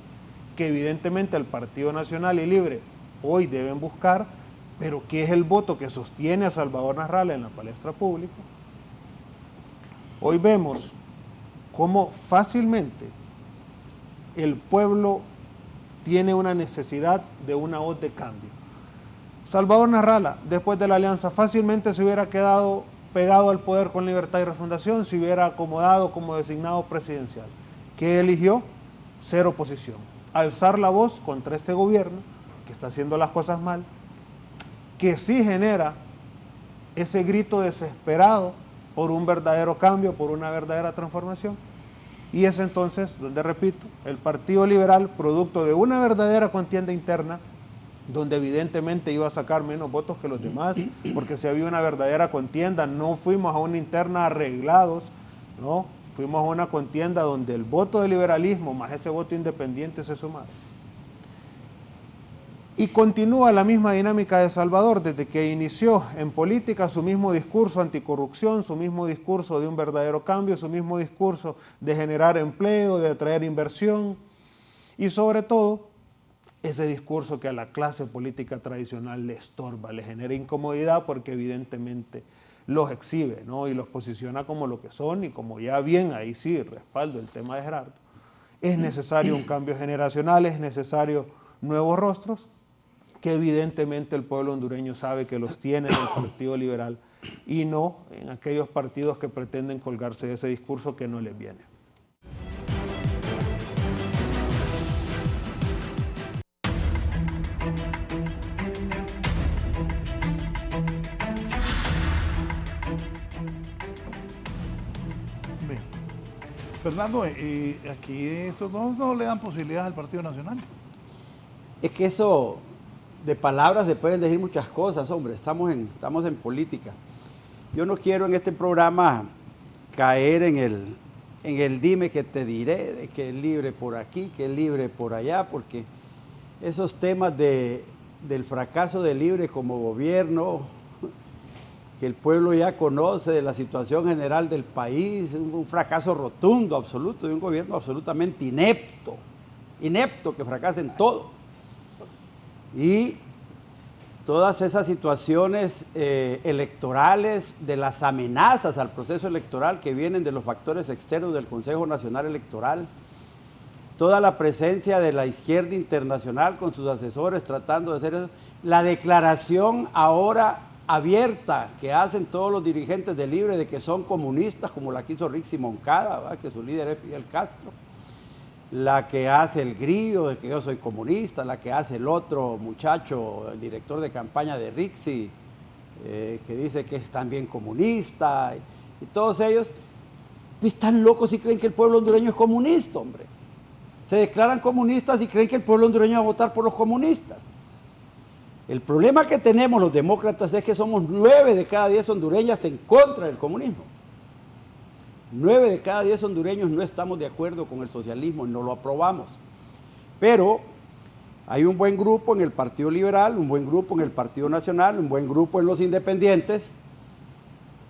que evidentemente el Partido Nacional y Libre hoy deben buscar, pero que es el voto que sostiene a Salvador Nasralla en la palestra pública. Hoy vemos cómo fácilmente el pueblo tiene una necesidad de una voz de cambio. Salvador Nasralla, después de la alianza, fácilmente se hubiera quedado pegado al poder con Libertad y Refundación, se hubiera acomodado como designado presidencial. ¿Qué eligió? Ser oposición. Alzar la voz contra este gobierno, que está haciendo las cosas mal, que sí genera ese grito desesperado por un verdadero cambio, por una verdadera transformación. Y es entonces donde, repito, el Partido Liberal, producto de una verdadera contienda interna, donde evidentemente iba a sacar menos votos que los demás, porque si había una verdadera contienda, no fuimos a una interna arreglados, no, fuimos a una contienda donde el voto del liberalismo más ese voto independiente se sumaron. Y continúa la misma dinámica de Salvador desde que inició en política su mismo discurso anticorrupción, su mismo discurso de un verdadero cambio, su mismo discurso de generar empleo, de atraer inversión y sobre todo ese discurso que a la clase política tradicional le estorba, le genera incomodidad porque evidentemente los exhibe, ¿no? Y los posiciona como lo que son y como ya bien ahí sí respaldo el tema de Gerardo. Es necesario un cambio generacional, es necesario nuevos rostros, que evidentemente el pueblo hondureño sabe que los tiene en el Partido Liberal y no en aquellos partidos que pretenden colgarse de ese discurso que no les viene. Bien. Fernando, aquí estos dos no le dan posibilidades al Partido Nacional. Es que eso, de palabras se pueden decir muchas cosas, hombre, estamos en política. yo no quiero en este programa caer en el dime que te diré, de que es libre por aquí, que es libre por allá, porque esos temas del fracaso de Libre como gobierno, que el pueblo ya conoce, de la situación general del país, un fracaso rotundo, absoluto, de un gobierno absolutamente inepto, que fracasa en todo. Y todas esas situaciones electorales, de las amenazas al proceso electoral que vienen de los factores externos del Consejo Nacional Electoral, toda la presencia de la izquierda internacional con sus asesores tratando de hacer eso, la declaración ahora abierta que hacen todos los dirigentes de Libre de que son comunistas, como la que hizo Rixi Moncada, ¿verdad?, que su líder es Fidel Castro, la que hace el Grillo, de que yo soy comunista, la que hace el otro muchacho, el director de campaña de Rixi, que dice que es también comunista, y todos ellos pues, están locos y creen que el pueblo hondureño es comunista, hombre. Se declaran comunistas y creen que el pueblo hondureño va a votar por los comunistas. El problema que tenemos los demócratas es que somos 9 de cada 10 hondureñas en contra del comunismo. 9 de cada 10 hondureños no estamos de acuerdo con el socialismo y no lo aprobamos. Pero hay un buen grupo en el Partido Liberal, un buen grupo en el Partido Nacional, un buen grupo en los independientes.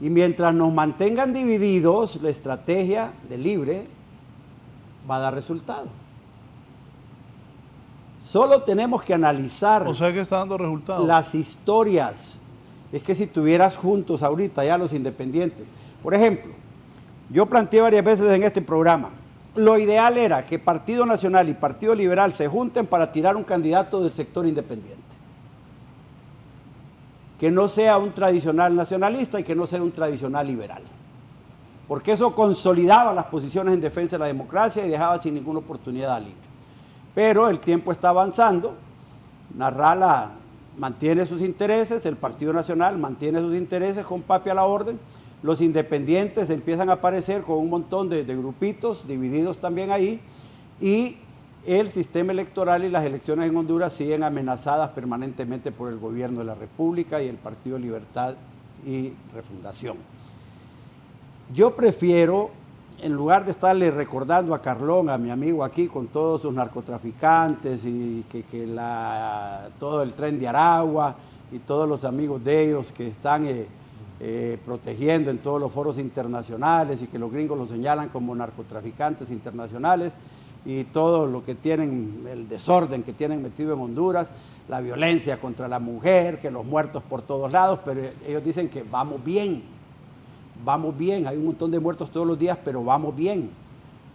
Y mientras nos mantengan divididos, la estrategia de Libre va a dar resultado. Solo tenemos que analizar, O sea que está dando resultados. las historias. Es que si tuvieras juntos ahorita ya los independientes. Por ejemplo, yo planteé varias veces en este programa, lo ideal era que Partido Nacional y Partido Liberal se junten para tirar un candidato del sector independiente. Que no sea un tradicional nacionalista y que no sea un tradicional liberal. Porque eso consolidaba las posiciones en defensa de la democracia y dejaba sin ninguna oportunidad a Libre. Pero el tiempo está avanzando, Narrala mantiene sus intereses, el Partido Nacional mantiene sus intereses con papi a la orden, los independientes empiezan a aparecer con un montón de grupitos divididos también ahí, y el sistema electoral y las elecciones en Honduras siguen amenazadas permanentemente por el gobierno de la República y el Partido Libertad y Refundación. Yo prefiero, en lugar de estarle recordando a Carlón, a mi amigo aquí, con todos sus narcotraficantes y todo el tren de Aragua y todos los amigos de ellos que están protegiendo en todos los foros internacionales y que los gringos los señalan como narcotraficantes internacionales, y todo lo que tienen, el desorden que tienen metido en Honduras, la violencia contra la mujer, que los muertos por todos lados, pero ellos dicen que vamos bien, hay un montón de muertos todos los días, pero vamos bien,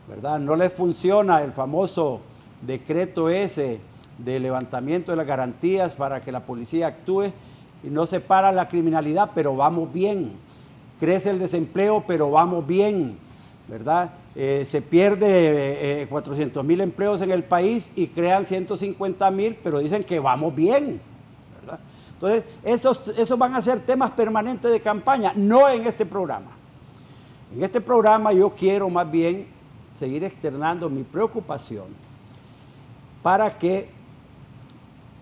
¿verdad? No les funciona el famoso decreto ese de levantamiento de las garantías para que la policía actúe, y no se para la criminalidad, pero vamos bien. Crece el desempleo, pero vamos bien, ¿verdad? Se pierde 400,000 empleos en el país y crean 150,000, pero dicen que vamos bien, ¿verdad? Entonces, esos van a ser temas permanentes de campaña, no en este programa. En este programa yo quiero más bien seguir externando mi preocupación para que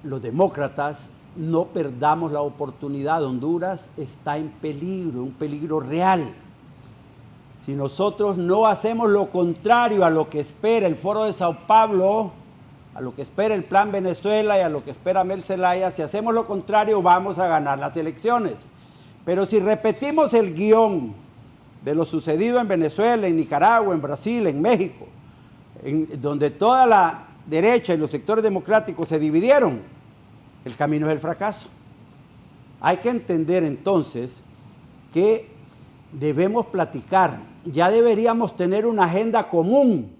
los demócratas no perdamos la oportunidad. Honduras está en peligro, un peligro real. Si nosotros no hacemos lo contrario a lo que espera el Foro de Sao Paulo, a lo que espera el Plan Venezuela y a lo que espera Mel Zelaya, si hacemos lo contrario vamos a ganar las elecciones. Pero si repetimos el guión de lo sucedido en Venezuela, en Nicaragua, en Brasil, en México, donde toda la derecha y los sectores democráticos se dividieron, el camino es el fracaso. Hay que entender entonces que debemos platicar, ya deberíamos tener una agenda común,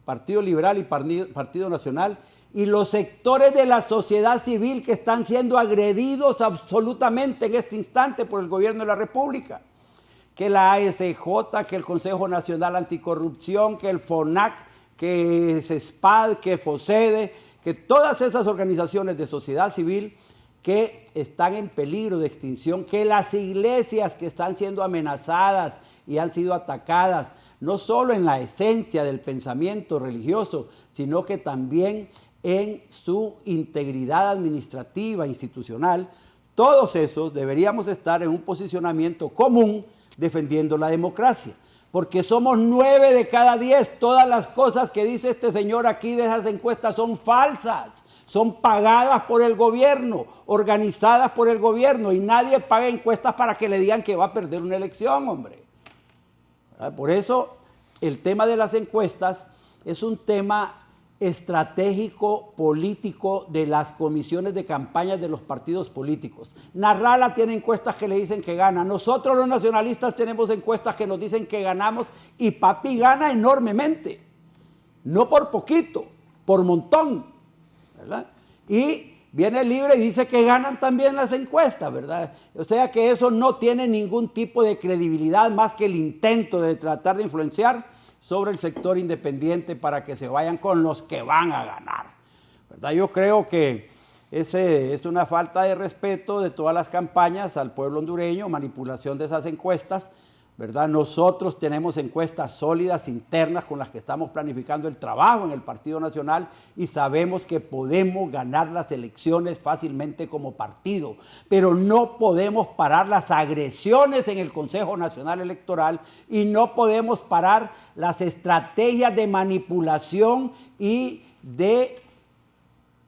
Partido Liberal y Partido Nacional, y los sectores de la sociedad civil que están siendo agredidos absolutamente en este instante por el gobierno de la República. Que la ASJ, que el Consejo Nacional Anticorrupción, que el FONAC, que CESPAD, que FOSEDE, que todas esas organizaciones de sociedad civil que están en peligro de extinción, que las iglesias que están siendo amenazadas y han sido atacadas, no solo en la esencia del pensamiento religioso, sino que también en su integridad administrativa, institucional, Todos esos deberíamos estar en un posicionamiento común defendiendo la democracia, porque somos 9 de cada 10. Todas las cosas que dice este señor aquí de esas encuestas son falsas, son pagadas por el gobierno, organizadas por el gobierno, y nadie paga encuestas para que le digan que va a perder una elección, hombre. Por eso el tema de las encuestas es un tema estratégico político de las comisiones de campañas de los partidos políticos. Narrala tiene encuestas que le dicen que gana. Nosotros los nacionalistas tenemos encuestas que nos dicen que ganamos, y papi gana enormemente. No por poquito, por montón, ¿verdad? Y viene Libre y dice que ganan también las encuestas, ¿verdad? O sea que eso no tiene ningún tipo de credibilidad más que el intento de tratar de influenciar sobre el sector independiente para que se vayan con los que van a ganar, ¿verdad? Yo creo que ese es una falta de respeto de todas las campañas al pueblo hondureño, manipulación de esas encuestas, ¿verdad? Nosotros tenemos encuestas sólidas, internas, con las que estamos planificando el trabajo en el Partido Nacional, y sabemos que podemos ganar las elecciones fácilmente como partido, pero no podemos parar las agresiones en el Consejo Nacional Electoral, y no podemos parar las estrategias de manipulación y de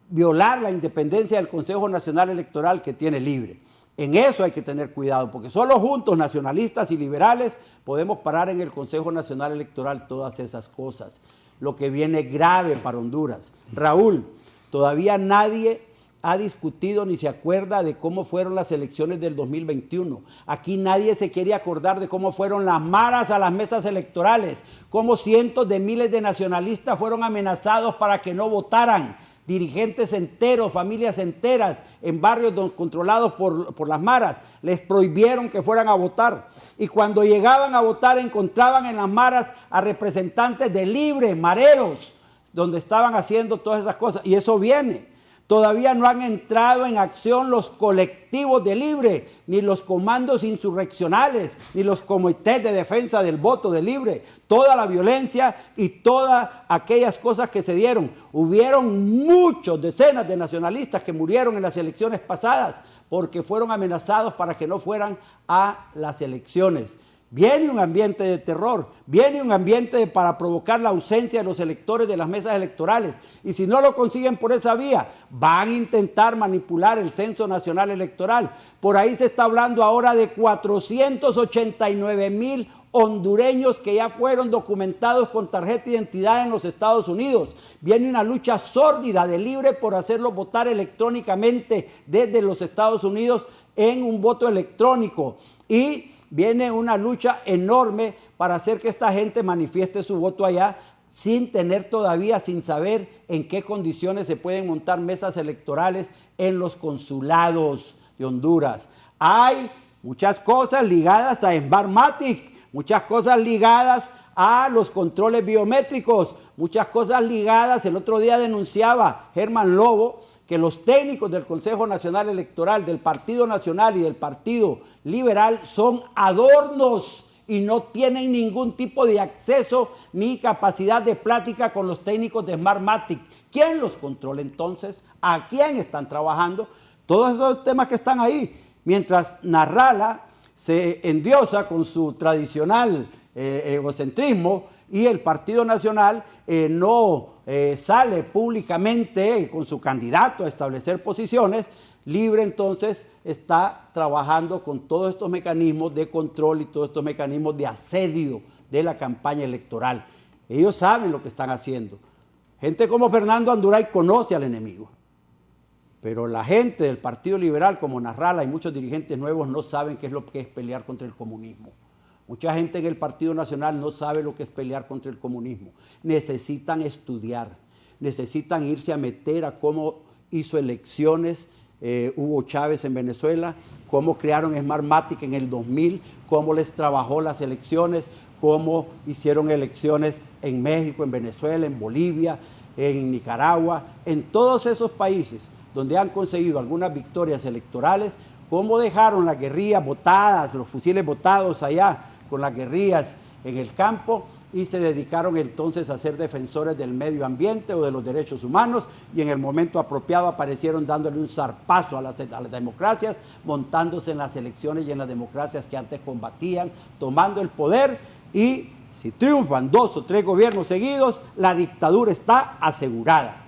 violar la independencia del Consejo Nacional Electoral que tiene Libre. En eso hay que tener cuidado, porque solo juntos, nacionalistas y liberales, podemos parar en el Consejo Nacional Electoral todas esas cosas. Lo que viene grave para Honduras. Raúl, todavía nadie ha discutido ni se acuerda de cómo fueron las elecciones del 2021. Aquí nadie se quiere acordar de cómo fueron las maras a las mesas electorales, cómo cientos de miles de nacionalistas fueron amenazados para que no votaran. Dirigentes enteros, familias enteras en barrios controlados por las maras, les prohibieron que fueran a votar. Y cuando llegaban a votar encontraban en las maras a representantes de Libre, mareros, donde estaban haciendo todas esas cosas. Y eso viene. Todavía no han entrado en acción los colectivos de Libre, ni los comandos insurreccionales, ni los comités de defensa del voto de Libre. Toda la violencia y todas aquellas cosas que se dieron. Hubieron muchos, decenas de nacionalistas que murieron en las elecciones pasadas porque fueron amenazados para que no fueran a las elecciones. Viene un ambiente de terror, viene un ambiente para provocar la ausencia de los electores de las mesas electorales. Y si no lo consiguen por esa vía, van a intentar manipular el Censo Nacional Electoral. Por ahí se está hablando ahora de 489,000 hondureños que ya fueron documentados con tarjeta de identidad en los Estados Unidos. Viene una lucha sórdida de Libre por hacerlo votar electrónicamente desde los Estados Unidos en un voto electrónico. Y viene una lucha enorme para hacer que esta gente manifieste su voto allá sin tener todavía, sin saber en qué condiciones se pueden montar mesas electorales en los consulados de Honduras. Hay muchas cosas ligadas a Smartmatic, muchas cosas ligadas a los controles biométricos, muchas cosas ligadas. El otro día denunciaba Germán Lobo que los técnicos del Consejo Nacional Electoral, del Partido Nacional y del Partido Liberal son adornos y no tienen ningún tipo de acceso ni capacidad de plática con los técnicos de Smartmatic. ¿Quién los controla entonces? ¿A quién están trabajando? Todos esos temas que están ahí. Mientras Narrala se endiosa con su tradicional egocentrismo y el Partido Nacional no sale públicamente con su candidato a establecer posiciones, Libre entonces está trabajando con todos estos mecanismos de control y todos estos mecanismos de asedio de la campaña electoral. Ellos saben lo que están haciendo. Gente como Fernando Anduray conoce al enemigo, pero la gente del Partido Liberal como Narrala y muchos dirigentes nuevos no saben qué es lo que es pelear contra el comunismo. Mucha gente en el Partido Nacional no sabe lo que es pelear contra el comunismo. Necesitan estudiar, necesitan irse a meter a cómo hizo elecciones Hugo Chávez en Venezuela, cómo crearon Smartmatic en el 2000, cómo les trabajó las elecciones, cómo hicieron elecciones en México, en Venezuela, en Bolivia, en Nicaragua, en todos esos países donde han conseguido algunas victorias electorales, cómo dejaron las guerrillas botadas, los fusiles botados allá con las guerrillas en el campo, y se dedicaron entonces a ser defensores del medio ambiente o de los derechos humanos, y en el momento apropiado aparecieron dándole un zarpazo a las democracias, montándose en las elecciones y en las democracias que antes combatían, tomando el poder, y si triunfan 2 o 3 gobiernos seguidos, la dictadura está asegurada.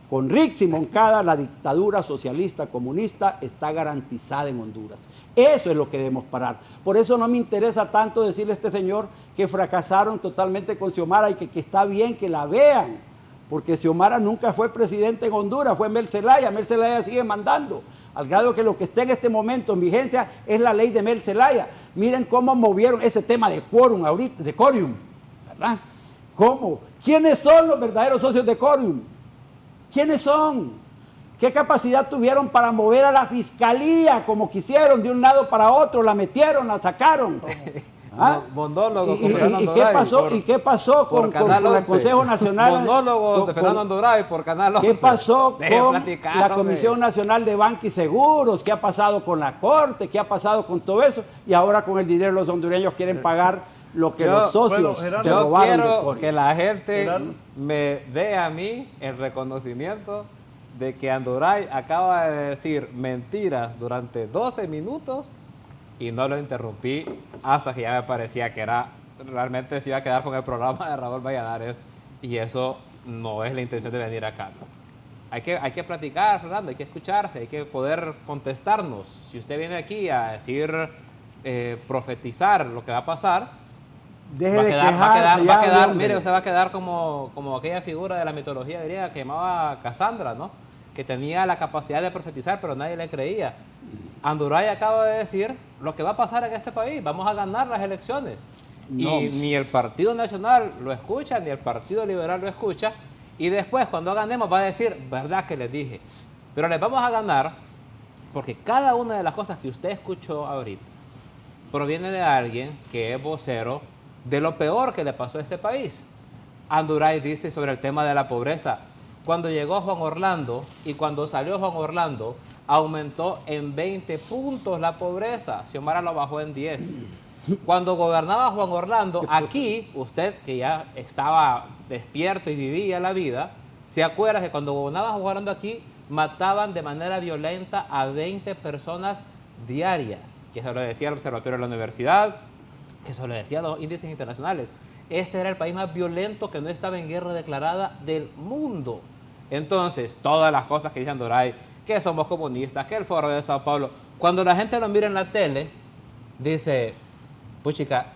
Con Rixi Moncada, la dictadura socialista comunista está garantizada en Honduras. Eso es lo que debemos parar. Por eso no me interesa tanto decirle a este señor que fracasaron totalmente con Xiomara y que está bien que la vean, porque Xiomara nunca fue presidente en Honduras, fue Mel Zelaya. Mel Zelaya sigue mandando, al grado que lo que está en este momento en vigencia es la ley de Mel Zelaya. Miren cómo movieron ese tema de quórum ahorita, de quórum, ¿verdad? ¿Cómo? ¿Quiénes son los verdaderos socios de quórum? ¿Quiénes son? ¿Qué capacidad tuvieron para mover a la fiscalía como quisieron de un lado para otro? La metieron, la sacaron. ¿Ah? Monólogos ¿Y qué pasó con el Consejo Nacional? Monólogos de Fernando Andoray por Canal 11. ¿Qué pasó con la Comisión Nacional de Banca y Seguros? ¿Qué ha pasado con la Corte? ¿Qué ha pasado con todo eso? Y ahora con el dinero los hondureños quieren pagar lo que los socios se robaron. Yo quiero que la gente me dé a mí el reconocimiento de que Andoray acaba de decir mentiras durante 12 minutos y no lo interrumpí hasta que ya me parecía que realmente se iba a quedar con el programa de Raúl Valladares, y eso no es la intención de venir acá. Hay que platicar, Fernando, hay que escucharse, hay que poder contestarnos. Si usted viene aquí a decir, profetizar lo que va a pasar, deje de quejarse. Mire, usted va a quedar como aquella figura de la mitología griega que llamaba Casandra, ¿no? Que tenía la capacidad de profetizar, pero nadie le creía. Andoray acaba de decir lo que va a pasar en este país: vamos a ganar las elecciones. No. Y ni el Partido Nacional lo escucha, ni el Partido Liberal lo escucha. Y después, cuando ganemos, va a decir, verdad que les dije. Pero les vamos a ganar porque cada una de las cosas que usted escuchó ahorita proviene de alguien que es vocero de lo peor que le pasó a este país. Andoray dice sobre el tema de la pobreza: cuando llegó Juan Orlando y cuando salió Juan Orlando, aumentó en 20 puntos la pobreza. Xiomara lo bajó en 10. Cuando gobernaba Juan Orlando, aquí, usted que ya estaba despierto y vivía la vida, se acuerda que cuando gobernaba Juan Orlando aquí, mataban de manera violenta a 20 personas diarias, que se lo decía el Observatorio de la Universidad, que se lo decían los índices internacionales. Este era el país más violento que no estaba en guerra declarada del mundo. Entonces, todas las cosas que dice Andoray, que somos comunistas, que el Foro de Sao Paulo, cuando la gente lo mira en la tele, dice, puchica,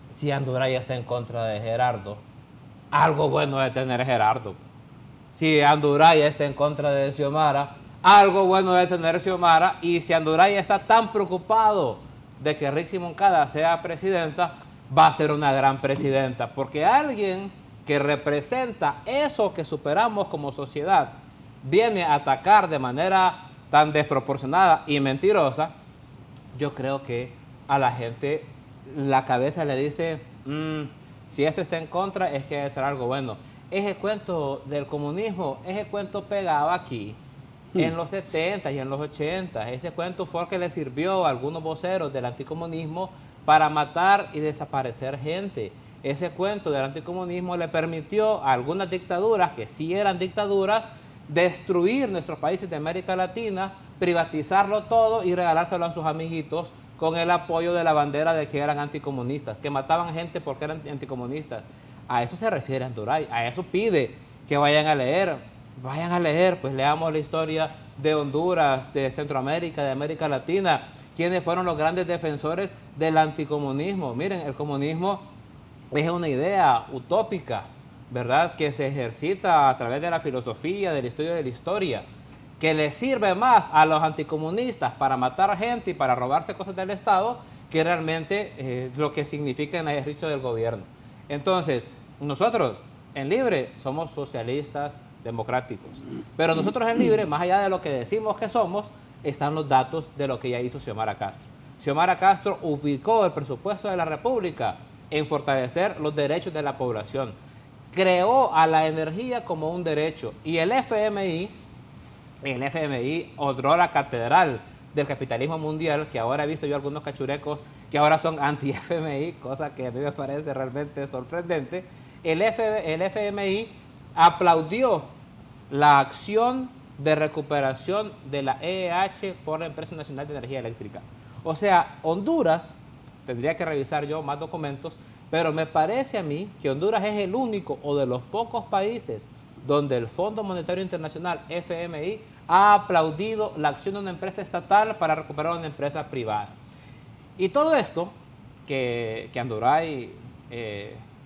si Andoray está en contra de Gerardo, algo bueno debe tener Gerardo. Si Andoray está en contra de Xiomara, algo bueno debe tener Xiomara. Y si Andoray está tan preocupado de que Rixi Moncada sea presidenta, va a ser una gran presidenta, porque alguien que representa eso que superamos como sociedad viene a atacar de manera tan desproporcionada y mentirosa. Yo creo que a la gente la cabeza le dice, si esto está en contra es que debe ser algo bueno. Ese cuento del comunismo, ese cuento pegaba aquí en los 70 y en los 80. Ese cuento fue el que le sirvió a algunos voceros del anticomunismo para matar y desaparecer gente. Ese cuento del anticomunismo le permitió a algunas dictaduras, que sí eran dictaduras, destruir nuestros países de América Latina, privatizarlo todo y regalárselo a sus amiguitos con el apoyo de la bandera de que eran anticomunistas, que mataban gente porque eran anticomunistas. A eso se refiere Andoray, a eso pide que vayan a leer, pues leamos la historia de Honduras, de Centroamérica, de América Latina, quienes fueron los grandes defensores del anticomunismo. Miren, el comunismo es una idea utópica, ¿verdad?, que se ejercita a través de la filosofía, del estudio de la historia, que le sirve más a los anticomunistas para matar gente y para robarse cosas del Estado que realmente lo que significa en el ejercicio del gobierno. Entonces, nosotros en Libre somos socialistas democráticos, pero nosotros en Libre, más allá de lo que decimos que somos, están los datos de lo que ya hizo Xiomara Castro. Xiomara Castro ubicó el presupuesto de la República en fortalecer los derechos de la población, creó a la energía como un derecho, y el FMI honró la catedral del capitalismo mundial, que ahora he visto yo algunos cachurecos que ahora son anti-FMI, cosa que a mí me parece realmente sorprendente. el FMI aplaudió la acción de recuperación de la EEH por la Empresa Nacional de Energía Eléctrica. O sea, Honduras, tendría que revisar yo más documentos, pero me parece a mí que Honduras es el único o de los pocos países donde el Fondo Monetario Internacional, FMI, ha aplaudido la acción de una empresa estatal para recuperar una empresa privada. Y todo esto que Anduray,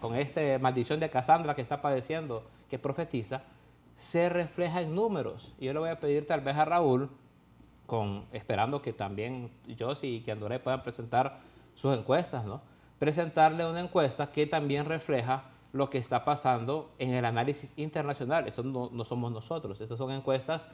con esta maldición de Casandra que está padeciendo, que profetiza, se refleja en números. Y yo le voy a pedir tal vez a Raúl, esperando que también Yossi y que Anduray puedan presentar sus encuestas, ¿no? Presentarle una encuesta que también refleja lo que está pasando en el análisis internacional. Eso no somos nosotros. Estas son encuestas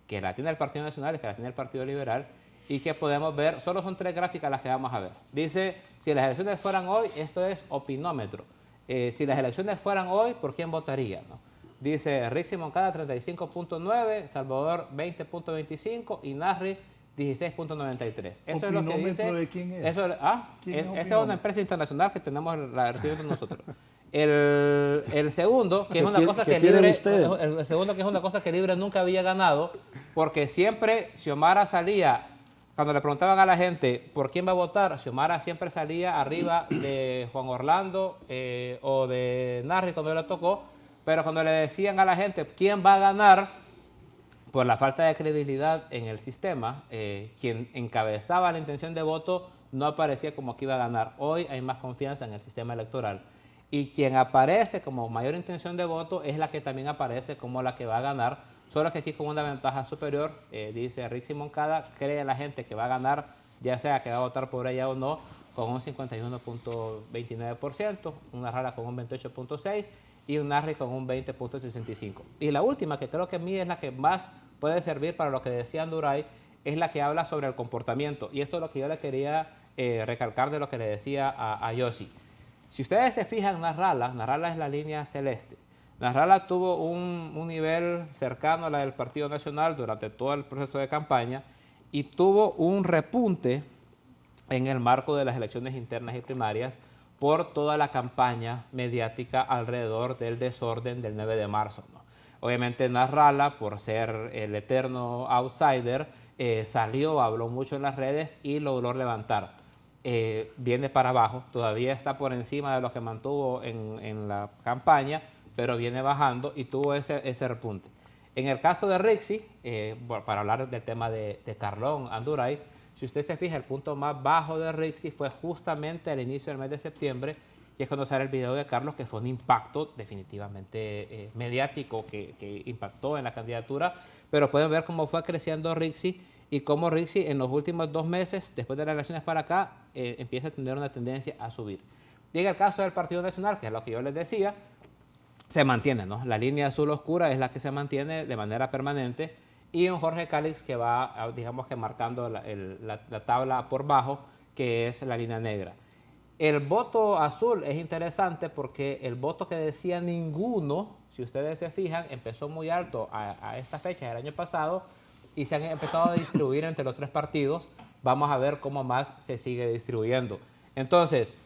que la tiene el Partido Nacional y que la tiene el Partido Liberal y que podemos ver, solo son 3 gráficas las que vamos a ver. Dice, si las elecciones fueran hoy, esto es opinómetro. Si las elecciones fueran hoy, ¿por quién votaría, no? Dice Rixi Moncada 35.9, Salvador 20.25 y Narri 16.93. Eso es lo que dice. ¿De quién es? Eso, esa es una empresa internacional que tenemos la recibiendo nosotros. El segundo, que es una cosa que Libre, el segundo que es una cosa que Libre nunca había ganado, porque siempre Xiomara salía, cuando le preguntaban a la gente por quién va a votar, Xiomara siempre salía arriba de Juan Orlando o de Narri cuando le tocó, pero cuando le decían a la gente quién va a ganar, por la falta de credibilidad en el sistema, quien encabezaba la intención de voto no aparecía como que iba a ganar. Hoy hay más confianza en el sistema electoral. Y quien aparece como mayor intención de voto es la que también aparece como la que va a ganar, solo que aquí con una ventaja superior, dice Rixi Moncada, cree la gente que va a ganar, ya sea que va a votar por ella o no, con un 51.29%, una Rala con un 28.6% y un Narri con un 20.65%. Y la última, que creo que a mí es la que más puede servir para lo que decía Anduray, es la que habla sobre el comportamiento. Y esto es lo que yo le quería recalcar de lo que le decía a Yossi. Si ustedes se fijan, Narrala es la línea celeste. Narrala tuvo un nivel cercano a la del Partido Nacional durante todo el proceso de campaña y tuvo un repunte en el marco de las elecciones internas y primarias por toda la campaña mediática alrededor del desorden del 9 de marzo, ¿no? Obviamente Narrala, por ser el eterno outsider, salió, habló mucho en las redes y logró levantar. Viene para abajo, todavía está por encima de lo que mantuvo en la campaña, pero viene bajando y tuvo ese repunte. En el caso de Rixi, para hablar del tema de Carlón Anduray, si usted se fija, el punto más bajo de Rixi fue justamente al inicio del mes de septiembre, y es cuando sale el video de Carlos, que fue un impacto definitivamente mediático que impactó en la candidatura, pero pueden ver cómo fue creciendo Rixi y cómo Rixi en los últimos 2 meses, después de las elecciones para acá, empieza a tener una tendencia a subir. Llega el caso del Partido Nacional, que es lo que yo les decía, se mantiene, ¿no? La línea azul oscura es la que se mantiene de manera permanente, y un Jorge Cálix que va, digamos que marcando la tabla por bajo, que es la línea negra. El voto azul es interesante porque el voto que decía ninguno, si ustedes se fijan, empezó muy alto a esta fecha del año pasado y se han empezado a distribuir entre los 3 partidos. Vamos a ver cómo más se sigue distribuyendo. Entonces,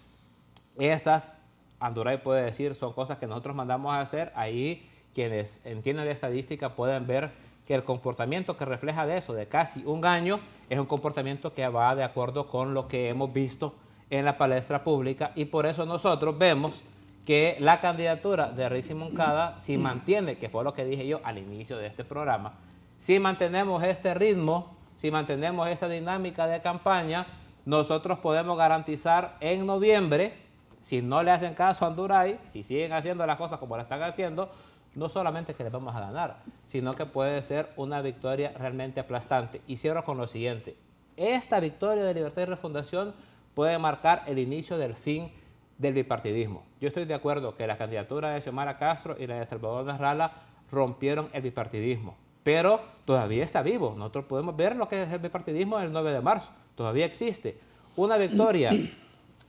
estas, Anduray puede decir, son cosas que nosotros mandamos a hacer. Ahí quienes entienden de estadística pueden ver que el comportamiento que refleja de eso, de casi un año, es un comportamiento que va de acuerdo con lo que hemos visto en la palestra pública, y por eso nosotros vemos que la candidatura de Rixi Moncada, si mantiene, que fue lo que dije yo al inicio de este programa, si mantenemos este ritmo, si mantenemos esta dinámica de campaña, nosotros podemos garantizar en noviembre, si no le hacen caso a Anduray, si siguen haciendo las cosas como la están haciendo, no solamente que les vamos a ganar, sino que puede ser una victoria realmente aplastante. Y cierro con lo siguiente. Esta victoria de Libertad y Refundación puede marcar el inicio del fin del bipartidismo. Yo estoy de acuerdo que la candidatura de Xiomara Castro y la de Salvador Narrala rompieron el bipartidismo, pero todavía está vivo. Nosotros podemos ver lo que es el bipartidismo el 9 de marzo. Todavía existe. Una victoria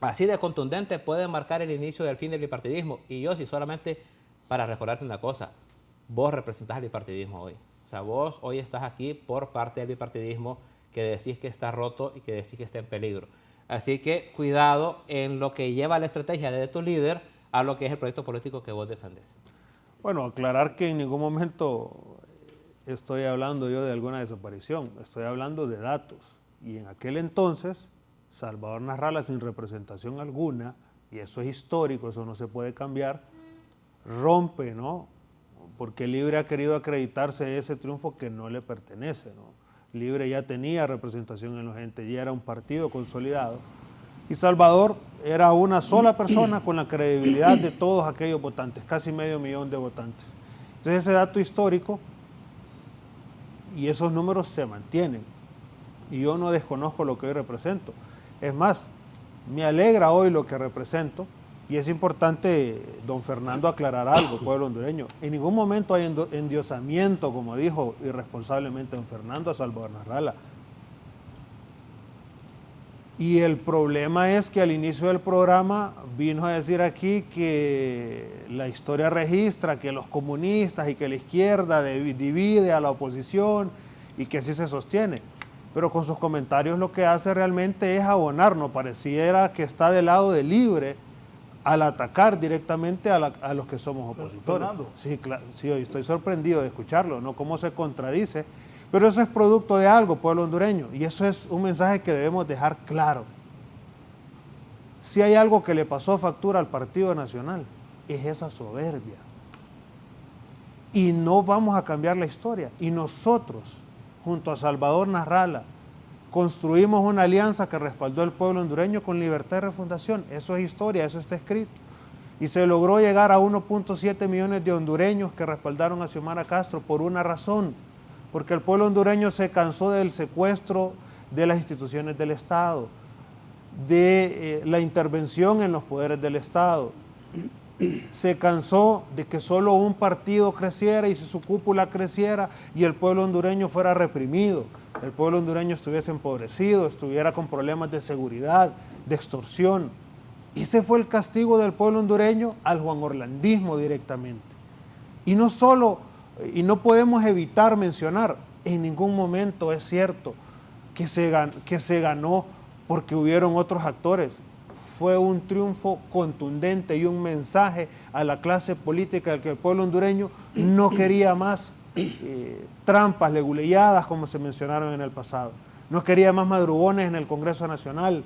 así de contundente puede marcar el inicio del fin del bipartidismo. Y yo, si solamente para recordarte una cosa, vos representás el bipartidismo hoy. O sea, vos hoy estás aquí por parte del bipartidismo que decís que está roto y que decís que está en peligro. Así que cuidado en lo que lleva la estrategia de tu líder a lo que es el proyecto político que vos defendés. Bueno, aclarar que en ningún momento estoy hablando yo de alguna desaparición, estoy hablando de datos. Y en aquel entonces, Salvador Narrala, sin representación alguna, y eso es histórico, eso no se puede cambiar, rompe, ¿no? Porque Libre ha querido acreditarse ese triunfo que no le pertenece, ¿no? Libre ya tenía representación en la gente, ya era un partido consolidado. Y Salvador era una sola persona con la credibilidad de todos aquellos votantes, casi 500,000 de votantes. Entonces ese dato histórico y esos números se mantienen. Y yo no desconozco lo que hoy represento. Es más, me alegra hoy lo que represento y es importante, don Fernando, aclarar algo, pueblo hondureño. En ningún momento hay endiosamiento, como dijo irresponsablemente don Fernando, a Salvador Narrala. Y el problema es que al inicio del programa vino a decir aquí que la historia registra que los comunistas y que la izquierda divide a la oposición y que así se sostiene. Pero con sus comentarios lo que hace realmente es abonarnos. Pareciera que está del lado de Libre al atacar directamente a los que somos opositores. Sí, sí, estoy sorprendido de escucharlo, ¿no? Cómo se contradice. Pero eso es producto de algo, pueblo hondureño, y eso es un mensaje que debemos dejar claro. Si hay algo que le pasó factura al Partido Nacional, es esa soberbia. Y no vamos a cambiar la historia. Y nosotros, junto a Salvador Narrala, construimos una alianza que respaldó al pueblo hondureño con Libertad y Refundación. Eso es historia, eso está escrito. Y se logró llegar a 1.7 millones de hondureños que respaldaron a Xiomara Castro por una razón, porque el pueblo hondureño se cansó del secuestro de las instituciones del Estado, de la intervención en los poderes del Estado. Se cansó de que solo un partido creciera y su cúpula creciera y el pueblo hondureño fuera reprimido, el pueblo hondureño estuviese empobrecido, estuviera con problemas de seguridad, de extorsión. Ese fue el castigo del pueblo hondureño al juanorlandismo directamente. Y no solo, y no podemos evitar mencionar, en ningún momento es cierto que se ganó porque hubieron otros actores. Fue un triunfo contundente y un mensaje a la clase política de que el pueblo hondureño no quería más trampas, leguleyadas, como se mencionaron en el pasado. No quería más madrugones en el Congreso Nacional.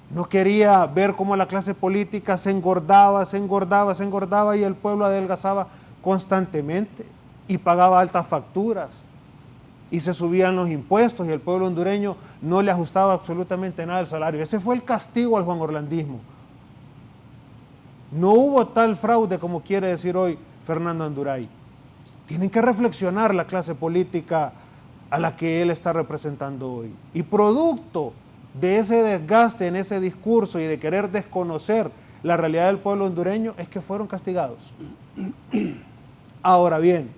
No quería ver cómo la clase política se engordaba y el pueblo adelgazaba constantemente y pagaba altas facturas y se subían los impuestos y el pueblo hondureño no le ajustaba absolutamente nada al salario. Ese fue el castigo al juanorlandismo. No hubo tal fraude como quiere decir hoy Fernando Anduray. Tienen que reflexionar la clase política a la que él está representando hoy. Y producto de ese desgaste en ese discurso y de querer desconocer la realidad del pueblo hondureño es que fueron castigados. Ahora bien,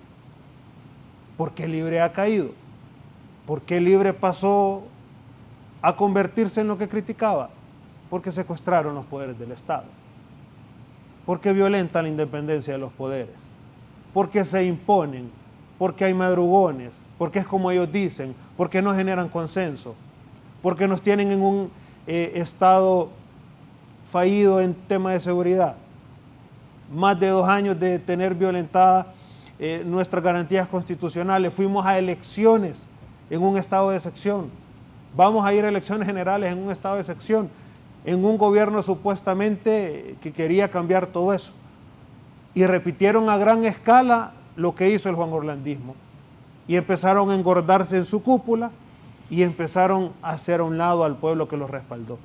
¿por qué Libre ha caído? ¿Por qué Libre pasó a convertirse en lo que criticaba? Porque secuestraron los poderes del Estado. Porque violentan la independencia de los poderes. Porque se imponen. Porque hay madrugones. Porque es como ellos dicen. Porque no generan consenso. Porque nos tienen en un Estado fallido en tema de seguridad. Más de 2 años de tener violentadas nuestras garantías constitucionales. Fuimos a elecciones en un estado de excepción. Vamos a ir a elecciones generales en un estado de excepción, en un gobierno supuestamente que quería cambiar todo eso. Y repitieron a gran escala lo que hizo el juanorlandismo. Y empezaron a engordarse en su cúpula y empezaron a hacer a un lado al pueblo que los respaldó.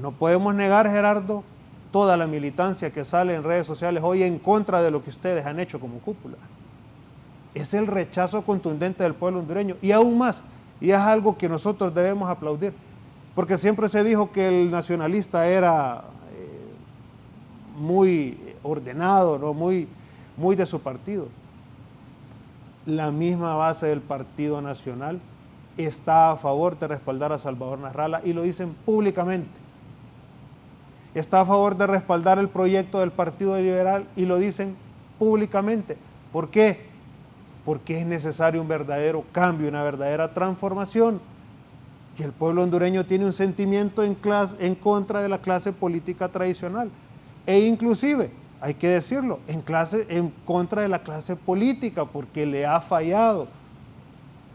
No podemos negar, Gerardo, toda la militancia que sale en redes sociales hoy en contra de lo que ustedes han hecho como cúpula. Es el rechazo contundente del pueblo hondureño y aún más, y es algo que nosotros debemos aplaudir, porque siempre se dijo que el nacionalista era muy ordenado, ¿no? muy de su partido. La misma base del Partido Nacional está a favor de respaldar a Salvador Narrala y lo dicen públicamente. Está a favor de respaldar el proyecto del Partido Liberal y lo dicen públicamente. ¿Por qué? Porque es necesario un verdadero cambio, una verdadera transformación. Y el pueblo hondureño tiene un sentimiento en contra de la clase política tradicional. e inclusive, hay que decirlo, en contra de la clase política porque le ha fallado.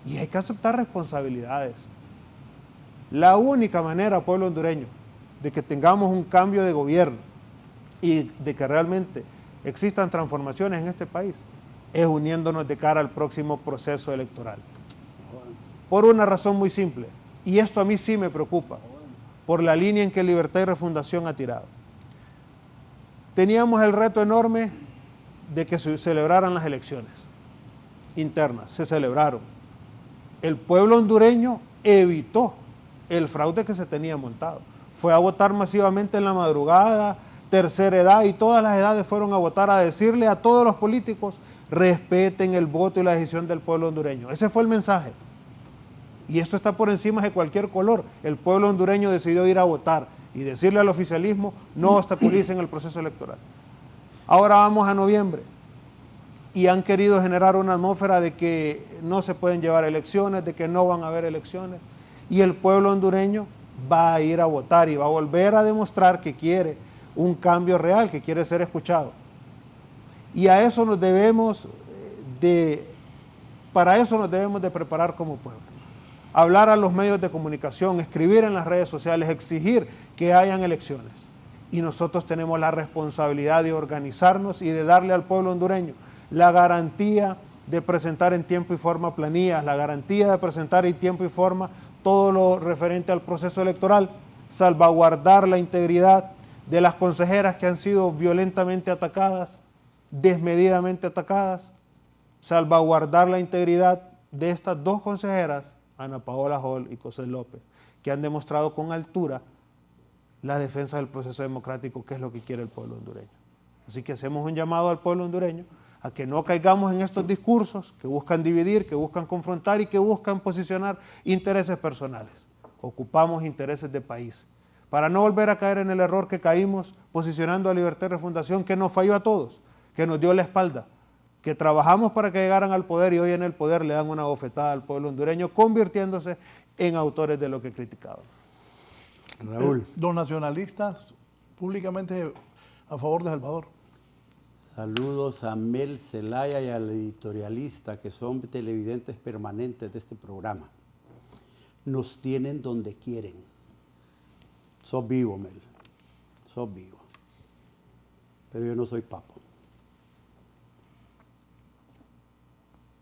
Y hay que aceptar responsabilidades. La única manera, pueblo hondureño, de que tengamos un cambio de gobierno y de que realmente existan transformaciones en este país es uniéndonos de cara al próximo proceso electoral. Por una razón muy simple, y esto a mí sí me preocupa, por la línea en que Libertad y Refundación ha tirado. Teníamos el reto enorme de que se celebraran las elecciones internas, se celebraron. El pueblo hondureño evitó el fraude que se tenía montado. Fue a votar masivamente en la madrugada, tercera edad y todas las edades fueron a votar, a decirle a todos los políticos, respeten el voto y la decisión del pueblo hondureño. Ese fue el mensaje. Y esto está por encima de cualquier color. El pueblo hondureño decidió ir a votar y decirle al oficialismo, no obstaculicen el proceso electoral. Ahora vamos a noviembre y han querido generar una atmósfera de que no se pueden llevar elecciones, de que no van a haber elecciones. Y el pueblo hondureño va a ir a votar y va a volver a demostrar que quiere un cambio real, que quiere ser escuchado. Y a eso nos debemos para eso nos debemos de preparar como pueblo. Hablar a los medios de comunicación, escribir en las redes sociales, exigir que hayan elecciones. Y nosotros tenemos la responsabilidad de organizarnos y de darle al pueblo hondureño la garantía de presentar en tiempo y forma planillas, la garantía de presentar en tiempo y forma todo lo referente al proceso electoral, salvaguardar la integridad de las consejeras que han sido violentamente atacadas, desmedidamente atacadas, salvaguardar la integridad de estas dos consejeras, Ana Paola Hall y José López, que han demostrado con altura la defensa del proceso democrático, que es lo que quiere el pueblo hondureño. Así que hacemos un llamado al pueblo hondureño a que no caigamos en estos discursos que buscan dividir, que buscan confrontar y que buscan posicionar intereses personales. Ocupamos intereses de país, para no volver a caer en el error que caímos posicionando a Libertad y Refundación, que nos falló a todos, que nos dio la espalda, que trabajamos para que llegaran al poder y hoy en el poder le dan una bofetada al pueblo hondureño, convirtiéndose en autores de lo que criticaban. Raúl. Los nacionalistas públicamente a favor de Salvador. Saludos a Mel Zelaya y al editorialista, que son televidentes permanentes de este programa. Nos tienen donde quieren. Sos vivo, Mel. Sos vivo. Pero yo no soy papo.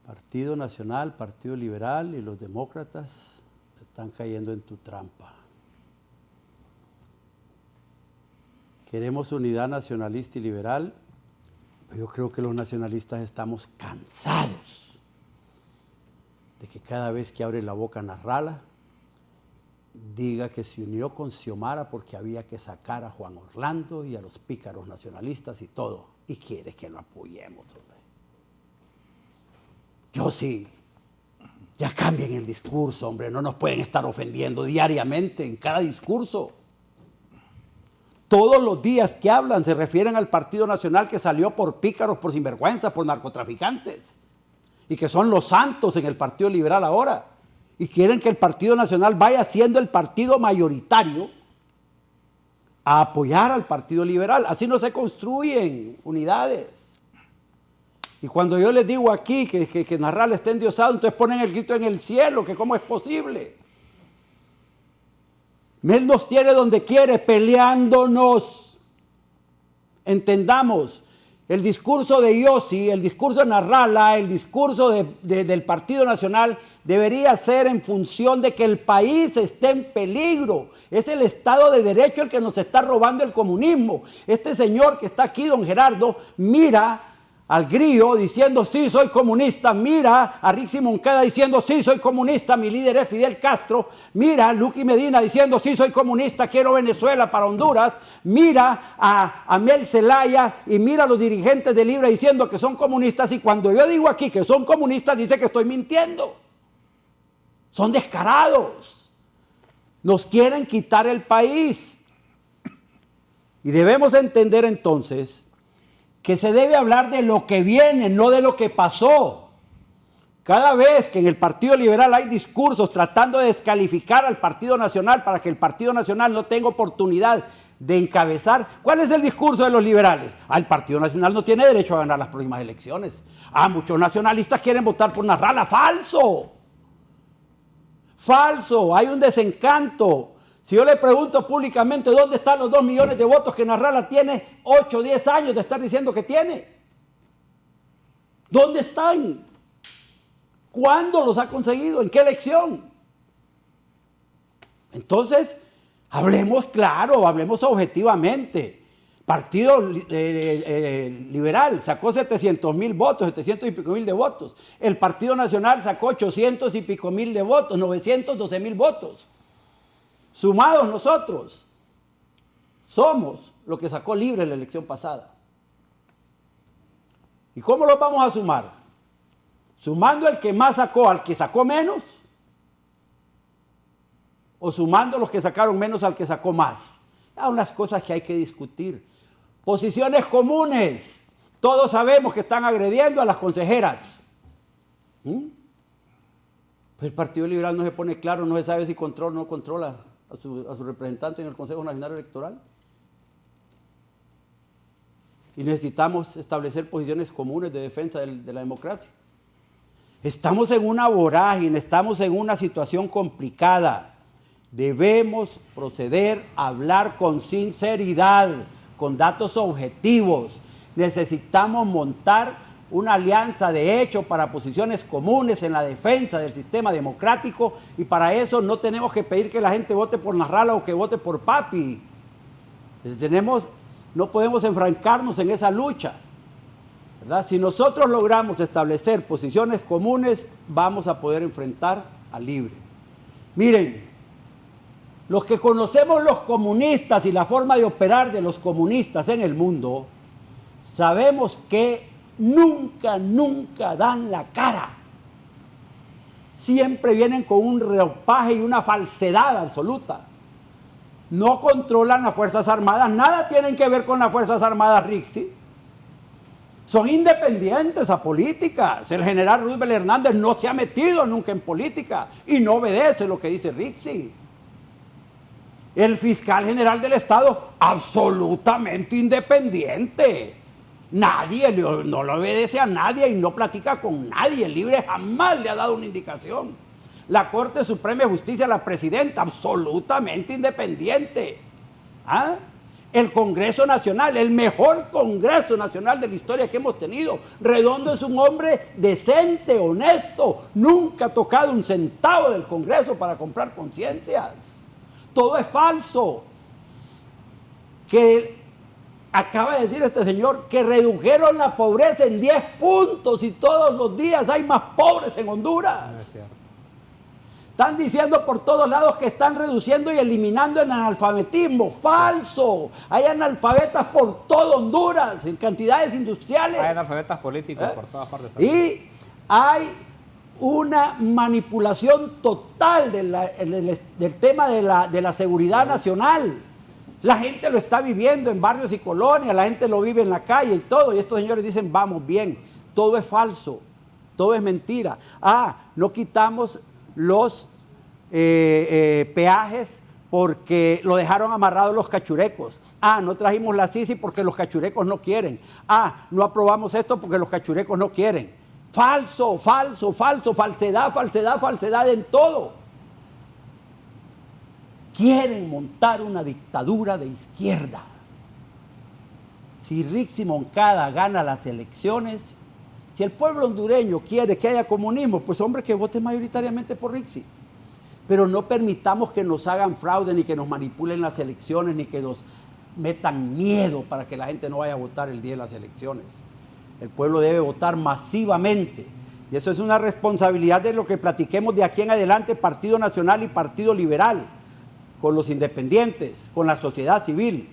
Partido Nacional, Partido Liberal y los demócratas están cayendo en tu trampa. Queremos unidad nacionalista y liberal, pero yo creo que los nacionalistas estamos cansados de que cada vez que abre la boca Narrala diga que se unió con Xiomara porque había que sacar a Juan Orlando y a los pícaros nacionalistas y todo, y quiere que lo apoyemos, hombre. Yo sí. Ya cambien el discurso, hombre. No nos pueden estar ofendiendo diariamente en cada discurso. Todos los días que hablan se refieren al Partido Nacional que salió por pícaros, por sinvergüenzas, por narcotraficantes. Y que son los santos en el Partido Liberal ahora. Y quieren que el Partido Nacional vaya siendo el partido mayoritario a apoyar al Partido Liberal. Así no se construyen unidades. Y cuando yo les digo aquí que Narrala está endiosado, entonces ponen el grito en el cielo, que cómo es posible. Él nos tiene donde quiere, peleándonos. Entendamos, el discurso de Yossi, el discurso de Narrala, el discurso del Partido Nacional debería ser en función de que el país esté en peligro. Es el Estado de Derecho el que nos está robando el comunismo. Este señor que está aquí, don Gerardo, mira al Grillo diciendo sí soy comunista, mira a Rixi Moncada diciendo sí soy comunista, mi líder es Fidel Castro, mira a Luqui Medina diciendo sí soy comunista, quiero Venezuela para Honduras, mira a Mel Zelaya y mira a los dirigentes de Libre diciendo que son comunistas, y cuando yo digo aquí que son comunistas dice que estoy mintiendo. Son descarados, nos quieren quitar el país. Y debemos entender entonces que se debe hablar de lo que viene, no de lo que pasó. Cada vez que en el Partido Liberal hay discursos tratando de descalificar al Partido Nacional para que el Partido Nacional no tenga oportunidad de encabezar. ¿Cuál es el discurso de los liberales? El Partido Nacional no tiene derecho a ganar las próximas elecciones. Muchos nacionalistas quieren votar por Nasrallah. ¡Falso! ¡Falso! Hay un desencanto. Si yo le pregunto públicamente dónde están los 2 millones de votos que Nasrallah tiene 8 o 10 años de estar diciendo que tiene. ¿Dónde están? ¿Cuándo los ha conseguido? ¿En qué elección? Entonces, hablemos claro, hablemos objetivamente. Partido Liberal sacó 700,000 votos, 700 y pico mil de votos. El Partido Nacional sacó 800 y pico mil de votos, 912,000 votos. Sumados nosotros, somos lo que sacó Libre en la elección pasada. ¿Y cómo los vamos a sumar? ¿Sumando el que más sacó al que sacó menos? ¿O sumando los que sacaron menos al que sacó más? Hay unas cosas que hay que discutir. Posiciones comunes. Todos sabemos que están agrediendo a las consejeras. Pues el Partido Liberal no se pone claro, no se sabe si controla o no controla a su representante en el Consejo Nacional Electoral. Y necesitamos establecer posiciones comunes de defensa de la democracia. Estamos en una vorágine, estamos en una situación complicada. Debemos proceder a hablar con sinceridad, con datos objetivos. Necesitamos montar una alianza de hecho para posiciones comunes en la defensa del sistema democrático, y para eso no tenemos que pedir que la gente vote por Nasrallah o que vote por Papi. No podemos enfrancarnos en esa lucha, ¿verdad? Si nosotros logramos establecer posiciones comunes, vamos a poder enfrentar a Libre. Miren, los que conocemos los comunistas y la forma de operar de los comunistas en el mundo, sabemos que nunca dan la cara. Siempre vienen con un ropaje y una falsedad absoluta. No controlan las Fuerzas Armadas, nada tienen que ver con las Fuerzas Armadas, Rixi. Son independientes, apolíticas. El general Roosevelt Hernández no se ha metido nunca en política y no obedece lo que dice Rixi. El fiscal general del Estado, absolutamente independiente. Nadie, no le obedece a nadie y no platica con nadie. El Libre jamás le ha dado una indicación. La Corte Suprema de Justicia, la presidenta, absolutamente independiente. El Congreso Nacional, el mejor Congreso Nacional de la historia que hemos tenido. Redondo es un hombre decente, honesto. Nunca ha tocado un centavo del Congreso para comprar conciencias. Todo es falso. Que acaba de decir este señor que redujeron la pobreza en 10 puntos y todos los días hay más pobres en Honduras. No es cierto. Están diciendo por todos lados que están reduciendo y eliminando el analfabetismo. ¡Falso! Hay analfabetas por todo Honduras, en cantidades industriales. Hay analfabetas políticos por todas partes. Y hay una manipulación total del tema de la seguridad nacional. La gente lo está viviendo en barrios y colonias, la gente lo vive en la calle y todo. Y estos señores dicen, vamos bien. Todo es falso, todo es mentira. No quitamos los peajes porque lo dejaron amarrados los cachurecos. No trajimos la CICI porque los cachurecos no quieren. No aprobamos esto porque los cachurecos no quieren. Falso, falso, falso, falsedad, falsedad, falsedad en todo. Quieren montar una dictadura de izquierda. Si Rixi Moncada gana las elecciones, si el pueblo hondureño quiere que haya comunismo, pues hombre, que vote mayoritariamente por Rixi. Pero no permitamos que nos hagan fraude, ni que nos manipulen las elecciones, ni que nos metan miedo para que la gente no vaya a votar el día de las elecciones. El pueblo debe votar masivamente. Y eso es una responsabilidad de lo que platiquemos de aquí en adelante, Partido Nacional y Partido Liberal, con los independientes, con la sociedad civil.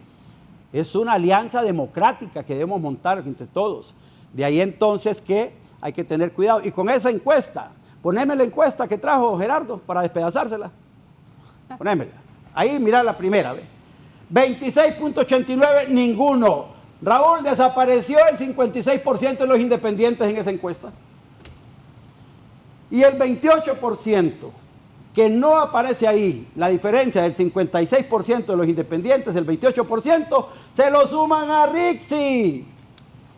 Es una alianza democrática que debemos montar entre todos. De ahí entonces que hay que tener cuidado. Y con esa encuesta, poneme la encuesta que trajo Gerardo para despedazársela. Ponémela. Ahí, mira la primera. 26.89, ninguno. Raúl, desapareció el 56% de los independientes en esa encuesta. Y el 28%, que no aparece ahí, la diferencia del 56% de los independientes, el 28%, se lo suman a Rixi.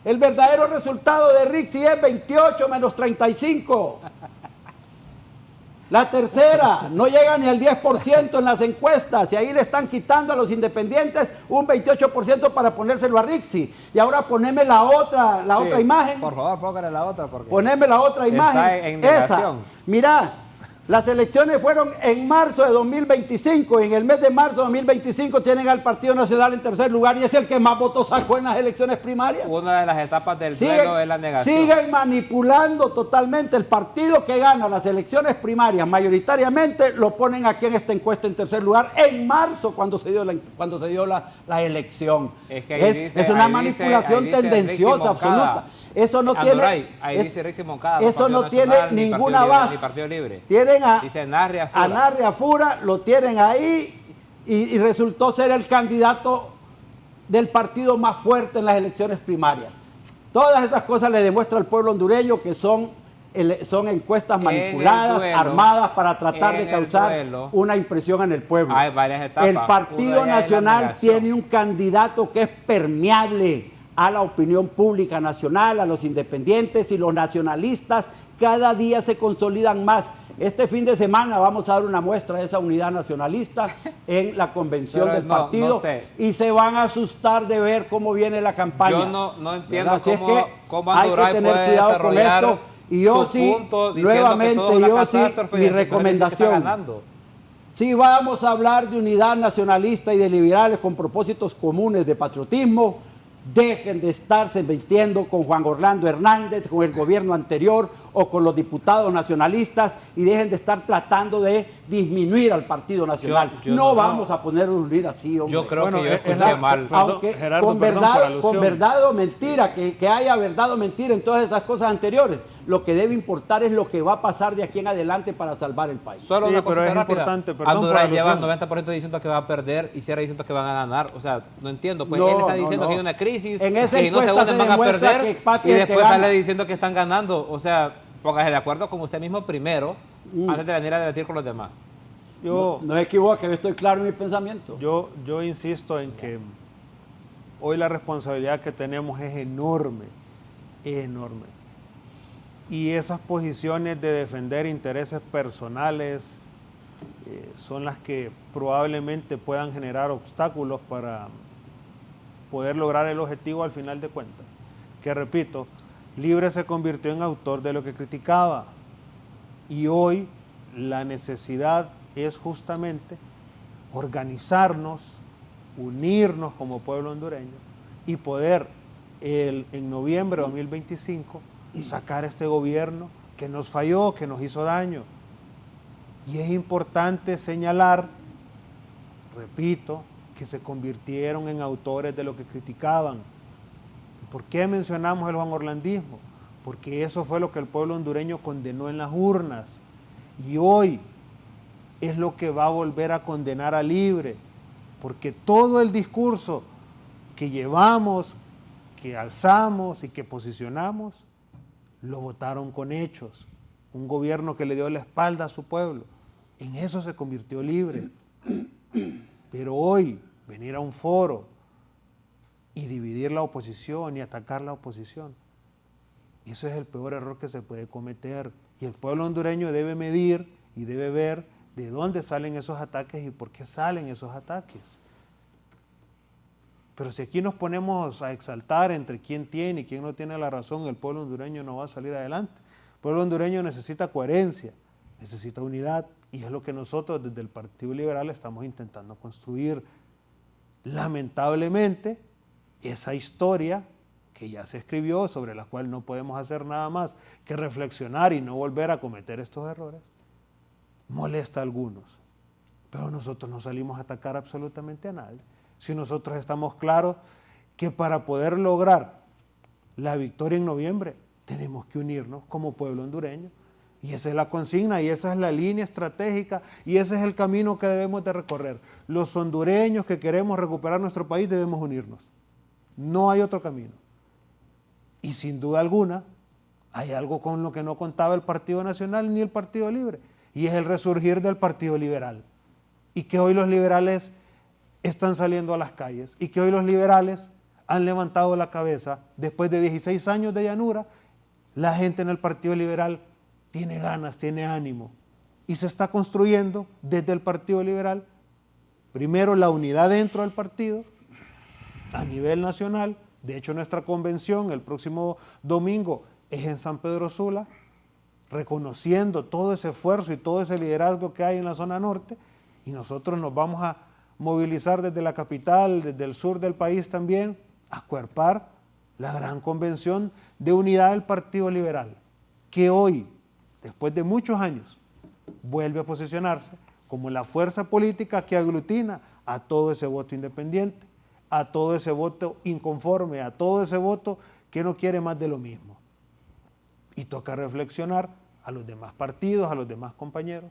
El verdadero resultado de Rixi es 28 menos 35. La tercera, no llega ni al 10% en las encuestas y ahí le están quitando a los independientes un 28% para ponérselo a Rixi. Y ahora poneme la otra imagen. Por favor, póngale la otra. Porque Poneme la otra imagen. está en negación. Mirá, las elecciones fueron en marzo de 2025 y en el mes de marzo de 2025 tienen al Partido Nacional en tercer lugar y es el que más votos sacó en las elecciones primarias. Una de las etapas del duelo es la negación. Siguen manipulando totalmente. El partido que gana las elecciones primarias mayoritariamente lo ponen aquí en esta encuesta en tercer lugar en marzo cuando se dio la elección. Es que ahí dice, es una manipulación tendenciosa absoluta. Eso no tiene, ahí dice Rixi Moncada, eso no tiene ninguna base. Ni Partido Libre. Tienen dice Narria Fura. a Narria Fura, lo tienen ahí y resultó ser el candidato del partido más fuerte en las elecciones primarias. Todas esas cosas le demuestra al pueblo hondureño que son encuestas manipuladas, armadas para tratar de causar una impresión en el pueblo. Hay varias etapas. El Partido Nacional tiene un candidato que es permeable a la opinión pública nacional, a los independientes, y los nacionalistas cada día se consolidan más. Este fin de semana vamos a dar una muestra de esa unidad nacionalista en la convención del partido y se van a asustar de ver cómo viene la campaña. Yo no entiendo Así es que cómo hay que tener cuidado con esto. Y yo sí, nuevamente, mi recomendación. Si vamos a hablar de unidad nacionalista y de liberales con propósitos comunes de patriotismo, dejen de estarse metiendo con Juan Orlando Hernández, con el gobierno anterior o con los diputados nacionalistas y dejen de estar tratando de disminuir al Partido Nacional. No vamos a poner un unir así, hombre. Yo creo que yo escuché mal. Aunque Gerardo, con verdad o mentira, que haya verdad o mentira en todas esas cosas anteriores. Lo que debe importar es lo que va a pasar de aquí en adelante para salvar el país. Solo Sí, una pero cosa es rápida. importante, perdón por Honduras la lleva alusión. 90% diciendo que va a perder y Sierra diciendo que van a ganar. O sea, no entiendo. Pues No, él está no, diciendo no. que hay una crisis, En esa que si no se encuesta unen se van a demuestra perder que Papi y es el que después sale gana. diciendo que están ganando. O sea, póngase de acuerdo con usted mismo primero antes de venir a debatir con los demás. No me equivoque, yo estoy claro en mi pensamiento. Yo insisto en que hoy la responsabilidad que tenemos es enorme, enorme. Y esas posiciones de defender intereses personales son las que probablemente puedan generar obstáculos para poder lograr el objetivo al final de cuentas. Que repito, Libre se convirtió en autor de lo que criticaba. Y hoy la necesidad es justamente organizarnos, unirnos como pueblo hondureño y poder en noviembre de 2025 sacar este gobierno que nos falló, que nos hizo daño. Y es importante señalar, repito, que se convirtieron en autores de lo que criticaban. ¿Por qué mencionamos el juanorlandismo? Porque eso fue lo que el pueblo hondureño condenó en las urnas. Y hoy es lo que va a volver a condenar a Libre, porque todo el discurso que llevamos, que alzamos y que posicionamos, lo votaron con hechos. Un gobierno que le dio la espalda a su pueblo. En eso se convirtió Libre. Pero hoy, venir a un foro y dividir la oposición y atacar la oposición, eso es el peor error que se puede cometer. Y el pueblo hondureño debe medir y debe ver de dónde salen esos ataques y por qué salen esos ataques. Pero si aquí nos ponemos a exaltar entre quién tiene y quién no tiene la razón, el pueblo hondureño no va a salir adelante. El pueblo hondureño necesita coherencia, necesita unidad, y es lo que nosotros desde el Partido Liberal estamos intentando construir. Lamentablemente, esa historia que ya se escribió, sobre la cual no podemos hacer nada más que reflexionar y no volver a cometer estos errores, molesta a algunos. Pero nosotros no salimos a atacar absolutamente a nadie. Si nosotros estamos claros que para poder lograr la victoria en noviembre, tenemos que unirnos como pueblo hondureño. Y esa es la consigna, y esa es la línea estratégica, y ese es el camino que debemos de recorrer. Los hondureños que queremos recuperar nuestro país debemos unirnos. No hay otro camino. Y sin duda alguna, hay algo con lo que no contaba el Partido Nacional ni el Partido Libre. y es el resurgir del Partido Liberal. Y que hoy los liberales están saliendo a las calles y que hoy los liberales han levantado la cabeza. Después de 16 años de llanura, la gente en el Partido Liberal tiene ganas, tiene ánimo y se está construyendo desde el Partido Liberal, primero la unidad dentro del partido, a nivel nacional. De hecho, nuestra convención el próximo domingo es en San Pedro Sula, reconociendo todo ese esfuerzo y todo ese liderazgo que hay en la zona norte, y nosotros nos vamos a movilizar desde la capital, desde el sur del país también, a acuerpar la gran convención de unidad del Partido Liberal, que hoy, después de muchos años, vuelve a posicionarse como la fuerza política que aglutina a todo ese voto independiente, a todo ese voto inconforme, a todo ese voto que no quiere más de lo mismo. Y toca reflexionar a los demás partidos, a los demás compañeros,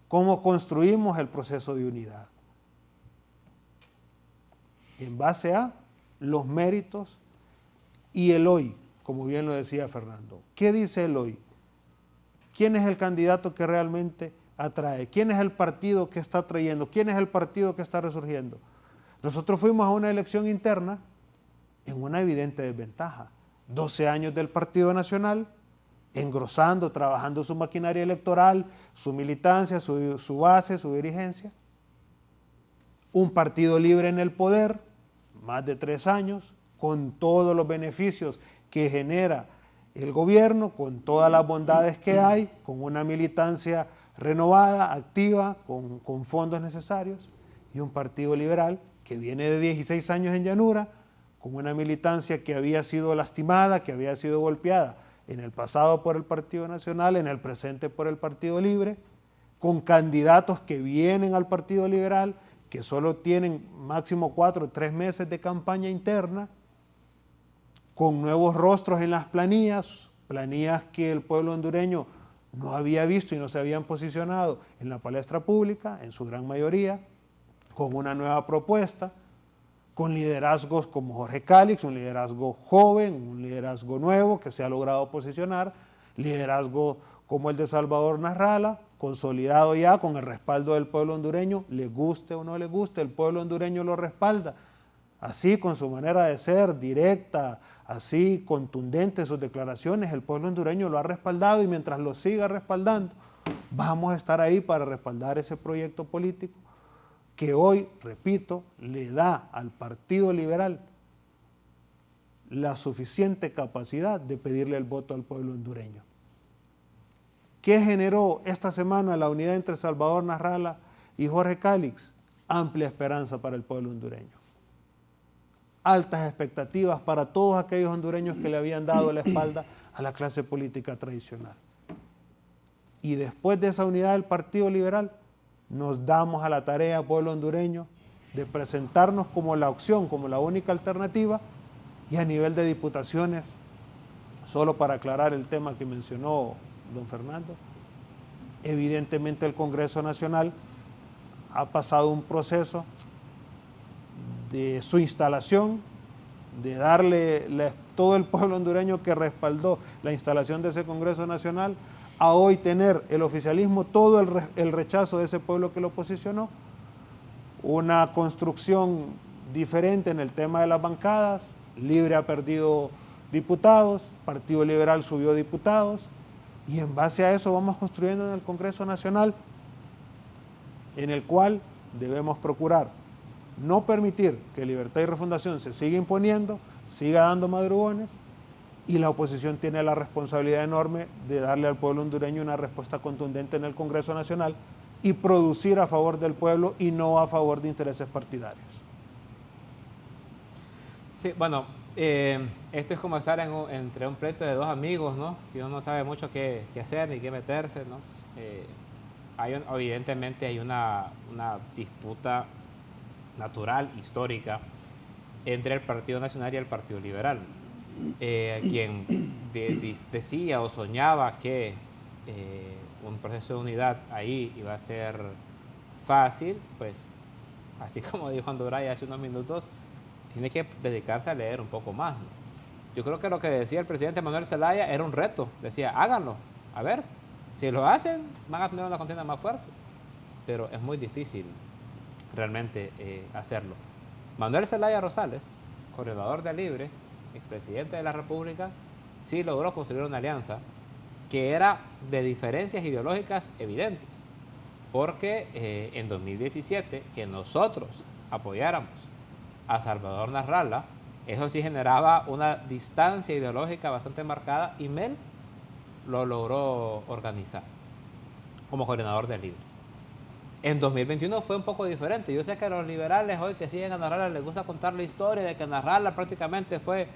cómo construimos el proceso de unidad. En base a los méritos y el hoy, como bien lo decía Fernando. ¿Qué dice el hoy? ¿Quién es el candidato que realmente atrae? ¿Quién es el partido que está trayendo? ¿Quién es el partido que está resurgiendo? Nosotros fuimos a una elección interna en una evidente desventaja. 12 años del Partido Nacional, engrosando, trabajando su maquinaria electoral, su militancia, su base, su dirigencia. Un partido libre en el poder, más de 3 años, con todos los beneficios que genera el gobierno, con todas las bondades que hay, con una militancia renovada, activa, con fondos necesarios, y un partido liberal que viene de 16 años en llanura, con una militancia que había sido lastimada, que había sido golpeada en el pasado por el Partido Nacional, en el presente por el Partido Libre, con candidatos que vienen al Partido Liberal, que solo tienen máximo 4 o 3 meses de campaña interna, con nuevos rostros en las planillas que el pueblo hondureño no había visto y no se habían posicionado en la palestra pública, en su gran mayoría, con una nueva propuesta, con liderazgos como Jorge Cálix, un liderazgo joven, un liderazgo nuevo que se ha logrado posicionar, liderazgo como el de Salvador Nasralla, consolidado ya con el respaldo del pueblo hondureño, le guste o no le guste, el pueblo hondureño lo respalda, así con su manera de ser directa, así contundente sus declaraciones, el pueblo hondureño lo ha respaldado y mientras lo siga respaldando, vamos a estar ahí para respaldar ese proyecto político que hoy, repito, le da al Partido Liberal la suficiente capacidad de pedirle el voto al pueblo hondureño. ¿Qué generó esta semana la unidad entre Salvador Nasralla y Jorge Cálix? Amplia esperanza para el pueblo hondureño. Altas expectativas para todos aquellos hondureños que le habían dado la espalda a la clase política tradicional. Y después de esa unidad del Partido Liberal, nos damos a la tarea, pueblo hondureño, de presentarnos como la opción, como la única alternativa, y a nivel de diputaciones, solo para aclarar el tema que mencionó don Fernando, evidentemente el Congreso Nacional ha pasado un proceso de su instalación, de darle todo el pueblo hondureño que respaldó la instalación de ese Congreso Nacional, a hoy tener el oficialismo, todo el rechazo de ese pueblo que lo posicionó, una construcción diferente en el tema de las bancadas, Libre ha perdido diputados, Partido Liberal subió diputados, y en base a eso vamos construyendo en el Congreso Nacional, en el cual debemos procurar no permitir que Libertad y Refundación se siga imponiendo, siga dando madrugones, y la oposición tiene la responsabilidad enorme de darle al pueblo hondureño una respuesta contundente en el Congreso Nacional y producir a favor del pueblo y no a favor de intereses partidarios. Sí, bueno, esto es como estar entre un pleito de dos amigos, ¿no? Y uno no sabe mucho qué hacer ni qué meterse, ¿no? Evidentemente hay una disputa natural, histórica, entre el Partido Nacional y el Partido Liberal. Quien decía o soñaba que un proceso de unidad ahí iba a ser fácil, pues así como dijo Andoray hace unos minutos, tiene que dedicarse a leer un poco más, ¿no? Yo creo que lo que decía el presidente Manuel Zelaya era un reto, decía háganlo, a ver, Si lo hacen, van a tener una contienda más fuerte, pero es muy difícil realmente hacerlo. Manuel Zelaya Rosales, coordinador de Libre, expresidente de la República, sí logró construir una alianza que era de diferencias ideológicas evidentes, porque en 2017 que nosotros apoyáramos a Salvador Nasralla, eso sí generaba una distancia ideológica bastante marcada, y Mel lo logró organizar como coordinador del Libre. En 2021 fue un poco diferente. Yo sé que a los liberales hoy que siguen a Nasralla les gusta contar la historia de que Nasralla prácticamente fue,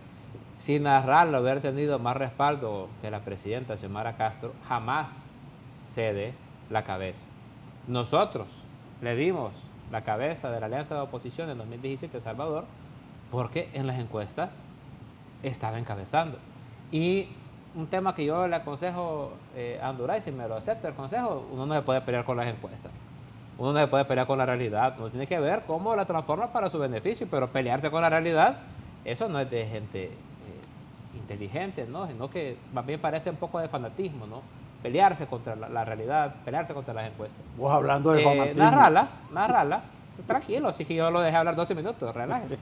si Nasralla hubiera tenido más respaldo que la presidenta Xiomara Castro, jamás cede la cabeza. Nosotros le dimos la cabeza de la alianza de oposición en 2017 a Salvador porque en las encuestas estaba encabezando. Y un tema que yo le aconsejo a Anduray, si me lo acepta el consejo, uno no se puede pelear con las encuestas. Uno no se puede pelear con la realidad. Uno tiene que ver cómo la transforma para su beneficio, pero pelearse con la realidad, eso no es de gente inteligente, ¿no? Sino que más bien parece un poco de fanatismo, ¿no? Pelearse contra la realidad, pelearse contra las encuestas. Vos hablando de fanatismo. Nasralla, tranquilo, sí que yo lo dejé hablar 12 minutos, relájese.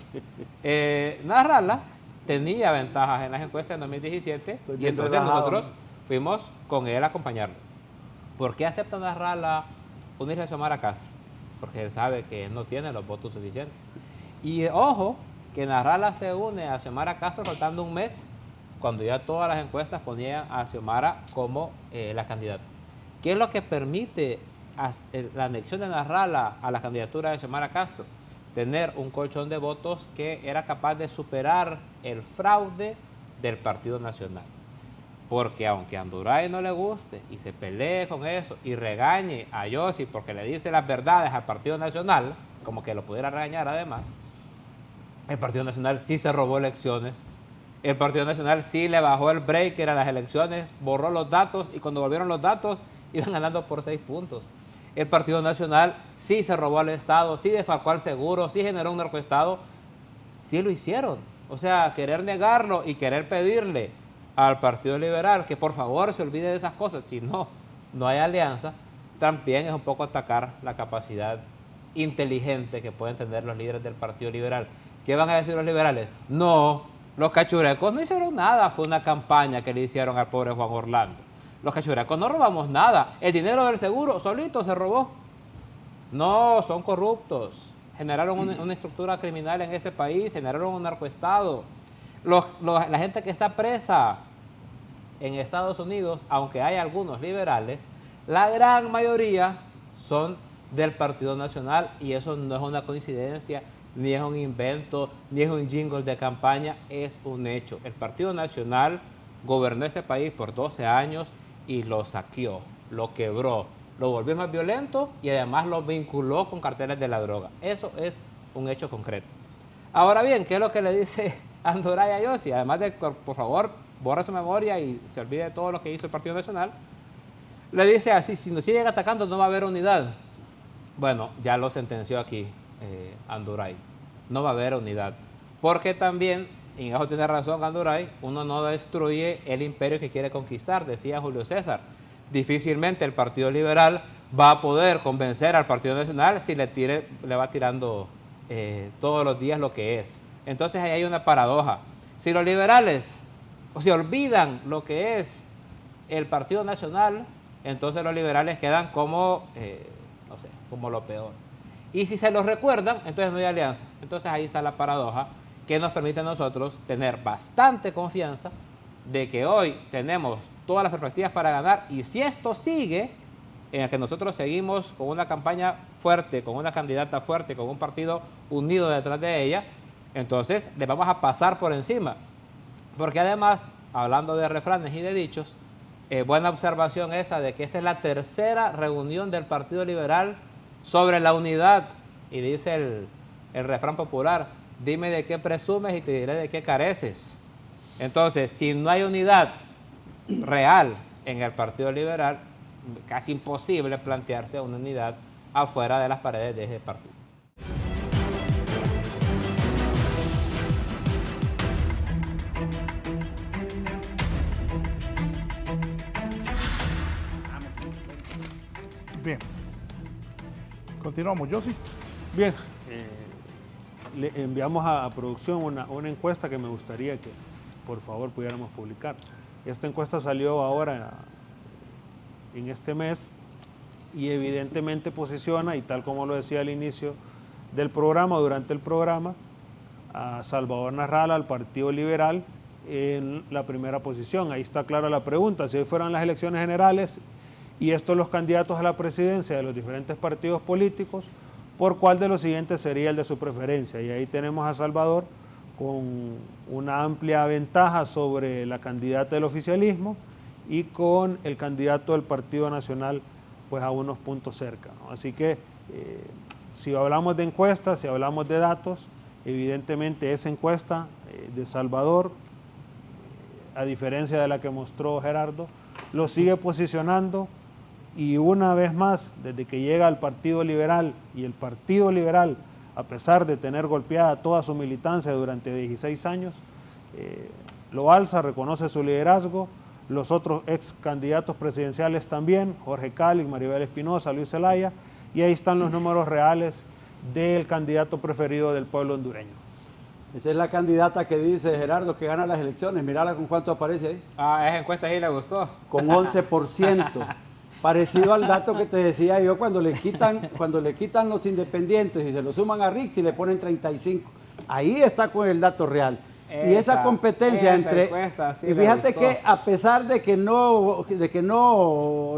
Nasralla tenía ventajas en las encuestas en 2017 y entonces nosotros fuimos con él a acompañarlo. ¿Por qué acepta Nasralla unirse a Xiomara Castro? Porque él sabe que él no tiene los votos suficientes. Y ojo, que Nasralla se une a Xiomara Castro faltando un mes, cuando ya todas las encuestas ponían a Xiomara como la candidata. ¿Qué es lo que permite la anexión de Nasralla a la candidatura de Xiomara Castro? Tener un colchón de votos que era capaz de superar el fraude del Partido Nacional. Porque aunque a Anduray no le guste y se pelee con eso y regañe a Yossi porque le dice las verdades al Partido Nacional, como que lo pudiera regañar además, el Partido Nacional sí se robó elecciones. El Partido Nacional sí le bajó el breaker a las elecciones, borró los datos y cuando volvieron los datos iban ganando por 6 puntos. El Partido Nacional sí se robó al Estado, sí desfalcó al seguro, sí generó un narcoestado, sí lo hicieron. O sea, querer negarlo y querer pedirle al Partido Liberal que por favor se olvide de esas cosas, si no, no hay alianza, también es un poco atacar la capacidad inteligente que pueden tener los líderes del Partido Liberal. ¿Qué van a decir los liberales? No, los cachurecos no hicieron nada, fue una campaña que le hicieron al pobre Juan Orlando. Los cachurecos no robamos nada, el dinero del seguro solito se robó. No, son corruptos, generaron una estructura criminal en este país, generaron un narcoestado. La gente que está presa en Estados Unidos, aunque hay algunos liberales, la gran mayoría son del Partido Nacional y eso no es una coincidencia, ni es un invento, ni es un jingle de campaña, es un hecho. El Partido Nacional gobernó este país por 12 años y lo saqueó, lo quebró, lo volvió más violento y además lo vinculó con carteles de la droga. Eso es un hecho concreto. Ahora bien, ¿qué es lo que le dice Anduray a Yossi? Además de, por favor, borra su memoria y se olvide de todo lo que hizo el Partido Nacional, le dice así, si nos siguen atacando no va a haber unidad. Bueno, ya lo sentenció aquí Anduray, no va a haber unidad. Porque también, y eso tiene razón Anduray, uno no destruye el imperio que quiere conquistar, decía Julio César. Difícilmente el Partido Liberal va a poder convencer al Partido Nacional si le va tirando todos los días lo que es. Entonces ahí hay una paradoja. Si los liberales se olvidan lo que es el Partido Nacional, entonces los liberales quedan como, no sé, como lo peor. Y si se los recuerdan, entonces no hay alianza. Entonces ahí está la paradoja que nos permite a nosotros tener bastante confianza de que hoy tenemos todas las perspectivas para ganar, y si esto sigue, en el que nosotros seguimos con una campaña fuerte, con una candidata fuerte, con un partido unido detrás de ella, entonces le vamos a pasar por encima. Porque además, hablando de refranes y de dichos, buena observación esa de que esta es la tercera reunión del Partido Liberal sobre la unidad, y dice el refrán popular, dime de qué presumes y te diré de qué careces. Entonces, si no hay unidad real en el Partido Liberal, casi imposible plantearse una unidad afuera de las paredes de ese partido. Bien. Continuamos, Yossi. Bien, le enviamos a producción una encuesta que me gustaría que por favor pudiéramos publicar. Esta encuesta salió ahora en este mes y evidentemente posiciona, y tal como lo decía al inicio del programa, durante el programa, a Salvador Narrala, al Partido Liberal, en la primera posición. Ahí está clara la pregunta: si hoy fueran las elecciones generales y estos los candidatos a la presidencia de los diferentes partidos políticos, ¿por cuál de los siguientes sería el de su preferencia? Y ahí tenemos a Salvador con una amplia ventaja sobre la candidata del oficialismo y con el candidato del Partido Nacional pues a unos puntos cerca, ¿no? Así que si hablamos de encuestas, si hablamos de datos, evidentemente esa encuesta de Salvador, a diferencia de la que mostró Gerardo, lo sigue posicionando, y una vez más, desde que llega al Partido Liberal, y el Partido Liberal, a pesar de tener golpeada toda su militancia durante 16 años, lo alza, reconoce su liderazgo. Los otros ex candidatos presidenciales también, Jorge Cali, Maribel Espinosa, Luis Zelaya, y ahí están los números reales del candidato preferido del pueblo hondureño. Esa es la candidata que dice Gerardo que gana las elecciones. Mírala con cuánto aparece ahí. Esa encuesta sí le gustó. Con 11%. Parecido al dato que te decía yo cuando le quitan los independientes y se lo suman a Rix y le ponen 35. Ahí está con el dato real. Y esa competencia entre... Sí, y fíjate que a pesar de que no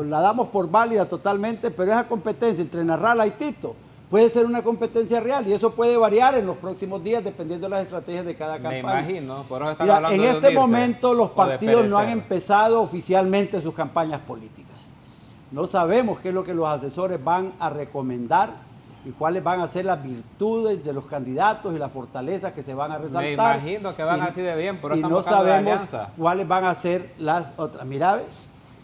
la damos por válida totalmente, pero esa competencia entre Narrala y Tito puede ser una competencia real, y eso puede variar en los próximos días dependiendo de las estrategias de cada campaña. Me imagino, por eso están Mira, hablando en de este momento los partidos no han perecer. empezado oficialmente sus campañas políticas. No sabemos qué es lo que los asesores van a recomendar y cuáles van a ser las virtudes de los candidatos y las fortalezas que se van a resaltar. Me imagino que van así de bien, pero y están no buscando la sabemos alianza. cuáles van a ser las otras. Mira, ¿ves?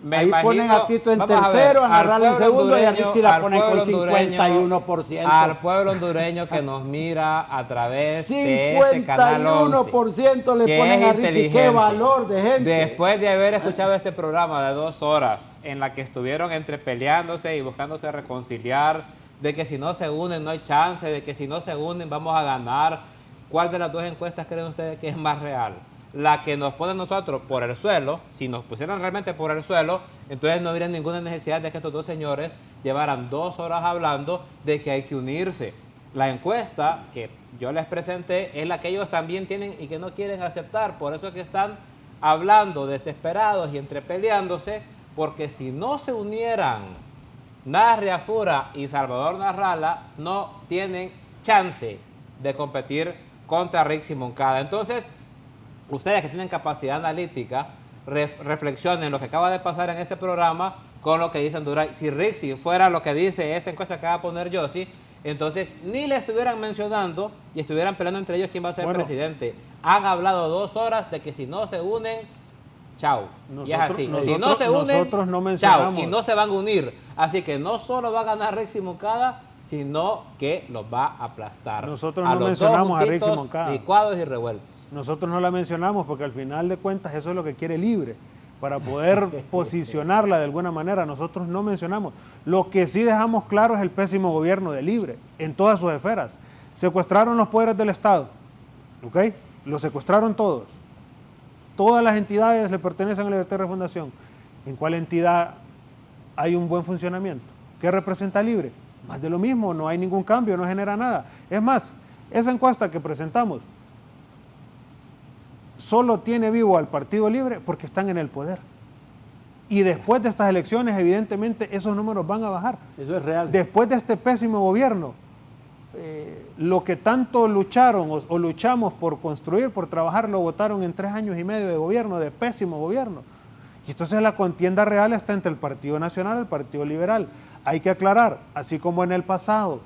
Me ahí imagino, ponen a Tito en vamos a ver, tercero, a al Narrala en pueblo segundo, y a hondureño, Rixi la al ponen con pueblo hondureño, 51%. Al pueblo hondureño que nos mira a través de este canal 11, 51% le que ponen es a Rixi. ¡Qué inteligente. valor de gente! Después de haber escuchado este programa de 2 horas en la que estuvieron entre peleándose y buscándose reconciliar, de que si no se unen no hay chance, de que si no se unen vamos a ganar, ¿cuál de las dos encuestas creen ustedes que es más real? La que nos pone nosotros por el suelo. Si nos pusieran realmente por el suelo, entonces no habría ninguna necesidad de que estos dos señores llevaran 2 horas hablando de que hay que unirse. La encuesta que yo les presenté es la que ellos también tienen y que no quieren aceptar, por eso es que están hablando desesperados y entrepeleándose, porque si no se unieran Narria Fura y Salvador Narrala, no tienen chance de competir contra Rixi Moncada. Entonces, ustedes que tienen capacidad analítica, reflexionen lo que acaba de pasar en este programa con lo que dice Honduray. Si Rixi fuera lo que dice esta encuesta que va a poner Yossi, entonces ni le estuvieran mencionando y estuvieran peleando entre ellos quién va a ser presidente. Han hablado 2 horas de que si no se unen, chao. Y es así. Si no se unen, nosotros no mencionamos. chao. Y no se van a unir. Así que no solo va a ganar Rixi Moncada, sino que los va a aplastar. Nosotros no mencionamos a Rixi Moncada. Licuados y revueltos. Nosotros no la mencionamos porque al final de cuentas eso es lo que quiere Libre, para poder posicionarla de alguna manera. Nosotros no mencionamos. Lo que sí dejamos claro es el pésimo gobierno de Libre en todas sus esferas. Secuestraron los poderes del Estado, ¿ok? Los secuestraron todos. Todas las entidades le pertenecen a Libertad y Refundación. ¿En cuál entidad hay un buen funcionamiento? ¿Qué representa Libre? Más de lo mismo, no hay ningún cambio, no genera nada. Es más, esa encuesta que presentamos solo tiene vivo al Partido Libre porque están en el poder. Y después de estas elecciones, evidentemente, esos números van a bajar. Eso es real. Después de este pésimo gobierno, lo que tanto lucharon o luchamos por construir, por trabajar, lo votaron en 3 años y medio de gobierno, de pésimo gobierno. Y entonces la contienda real está entre el Partido Nacional y el Partido Liberal. Hay que aclarar, así como en el pasado,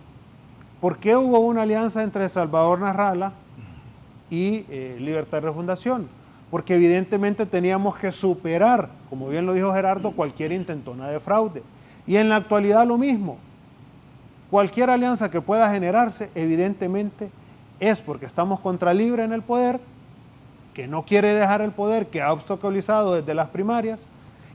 ¿por qué hubo una alianza entre Salvador Narrala y Libertad y Refundación? Porque evidentemente teníamos que superar, como bien lo dijo Gerardo, cualquier intentona de fraude. Y en la actualidad lo mismo. Cualquier alianza que pueda generarse, evidentemente, es porque estamos contra Libre en el poder, que no quiere dejar el poder, que ha obstaculizado desde las primarias,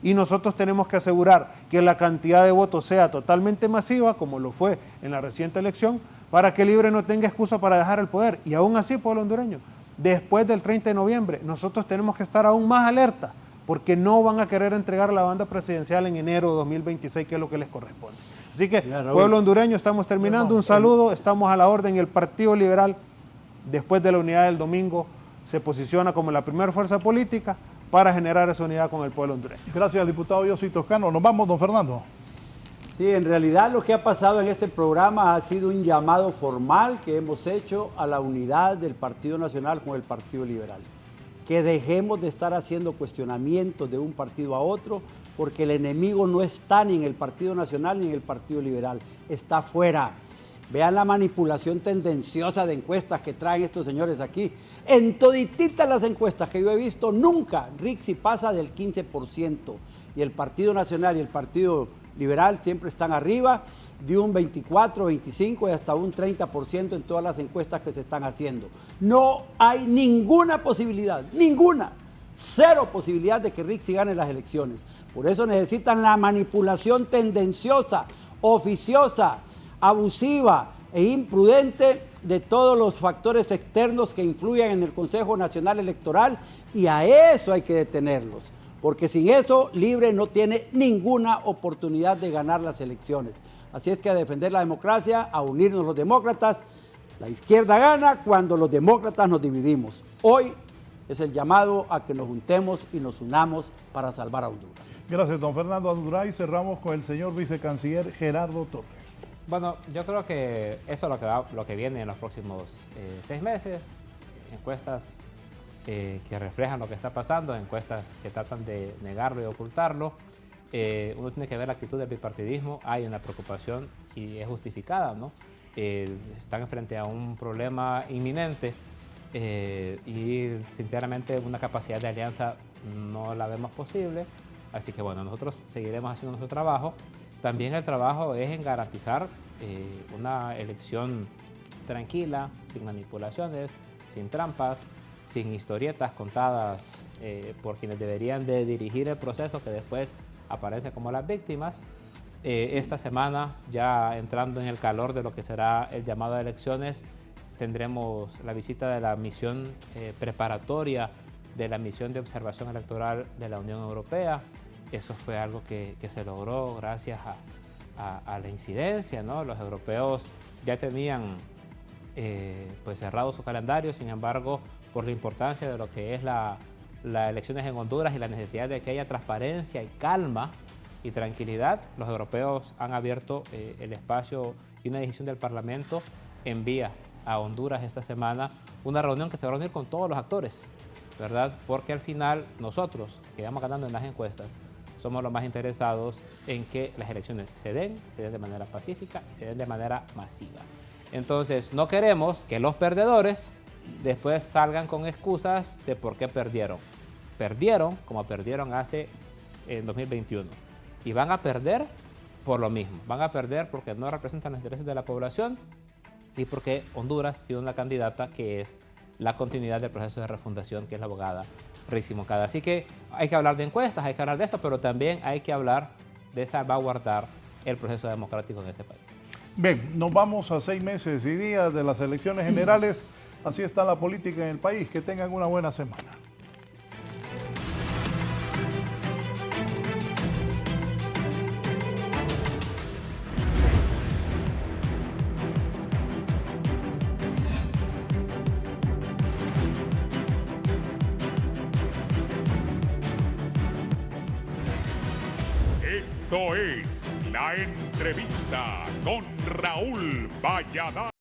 y nosotros tenemos que asegurar que la cantidad de votos sea totalmente masiva, como lo fue en la reciente elección, para que Libre no tenga excusa para dejar el poder. Y aún así, pueblo hondureño, después del 30 de noviembre, nosotros tenemos que estar aún más alerta, porque no van a querer entregar la banda presidencial en enero de 2026, que es lo que les corresponde. Así que, pueblo hondureño, estamos terminando. Un saludo, estamos a la orden. El Partido Liberal, después de la unidad del domingo, se posiciona como la primera fuerza política para generar esa unidad con el pueblo hondureño. Gracias, diputado Yossi Toscano. Nos vamos, don Fernando. Sí, en realidad lo que ha pasado en este programa ha sido un llamado formal que hemos hecho a la unidad del Partido Nacional con el Partido Liberal. Que dejemos de estar haciendo cuestionamientos de un partido a otro, porque el enemigo no está ni en el Partido Nacional ni en el Partido Liberal, está fuera. Vean la manipulación tendenciosa de encuestas que traen estos señores aquí. En todititas las encuestas que yo he visto, nunca Rixi pasa del 15%. Y el Partido Nacional y el Partido Liberal siempre están arriba de un 24, 25 y hasta un 30% en todas las encuestas que se están haciendo. No hay ninguna posibilidad, ninguna, cero posibilidad de que Rixi gane las elecciones. Por eso necesitan la manipulación tendenciosa, oficiosa, abusiva e imprudente de todos los factores externos que influyen en el Consejo Nacional Electoral, y a eso hay que detenerlos. Porque sin eso, Libre no tiene ninguna oportunidad de ganar las elecciones. Así es que a defender la democracia, a unirnos los demócratas. La izquierda gana cuando los demócratas nos dividimos. Hoy es el llamado a que nos juntemos y nos unamos para salvar a Honduras. Gracias, don Fernando Anduray. Cerramos con el señor vicecanciller Gerardo Torres. Bueno, yo creo que eso es lo que viene en los próximos 6 meses. Encuestas que reflejan lo que está pasando, encuestas que tratan de negarlo y ocultarlo. Uno tiene que ver la actitud del bipartidismo. Hay una preocupación y es justificada, ¿no? Están frente a un problema inminente y sinceramente una capacidad de alianza no la vemos posible. Así que bueno, nosotros seguiremos haciendo nuestro trabajo. También el trabajo es en garantizar una elección tranquila, sin manipulaciones, sin trampas, sin historietas contadas por quienes deberían de dirigir el proceso, que después aparecen como las víctimas. Esta semana, ya entrando en el calor de lo que será el llamado a elecciones, tendremos la visita de la misión preparatoria de la misión de observación electoral de la Unión Europea. Eso fue algo que se logró gracias a la incidencia, ¿no? Los europeos ya tenían pues cerrado su calendario, sin embargo, por la importancia de lo que es las elecciones en Honduras y la necesidad de que haya transparencia y calma y tranquilidad, los europeos han abierto el espacio y una decisión del Parlamento envía a Honduras esta semana una reunión que se va a reunir con todos los actores, ¿verdad? Porque al final nosotros, que vamos ganando en las encuestas, somos los más interesados en que las elecciones se den de manera pacífica y se den de manera masiva. Entonces, no queremos que los perdedores después salgan con excusas de por qué perdieron. Perdieron como perdieron en 2021. Y van a perder por lo mismo. Van a perder porque no representan los intereses de la población y porque Honduras tiene una candidata que es la continuidad del proceso de refundación, que es la abogada Rixi Moncada. Así que hay que hablar de encuestas, hay que hablar de esto, pero también hay que hablar de salvaguardar el proceso democrático en este país. Bien, nos vamos a 6 meses y días de las elecciones generales. Así está la política en el país. Que tengan una buena semana. Esto es La Entrevista con Raúl Valladares.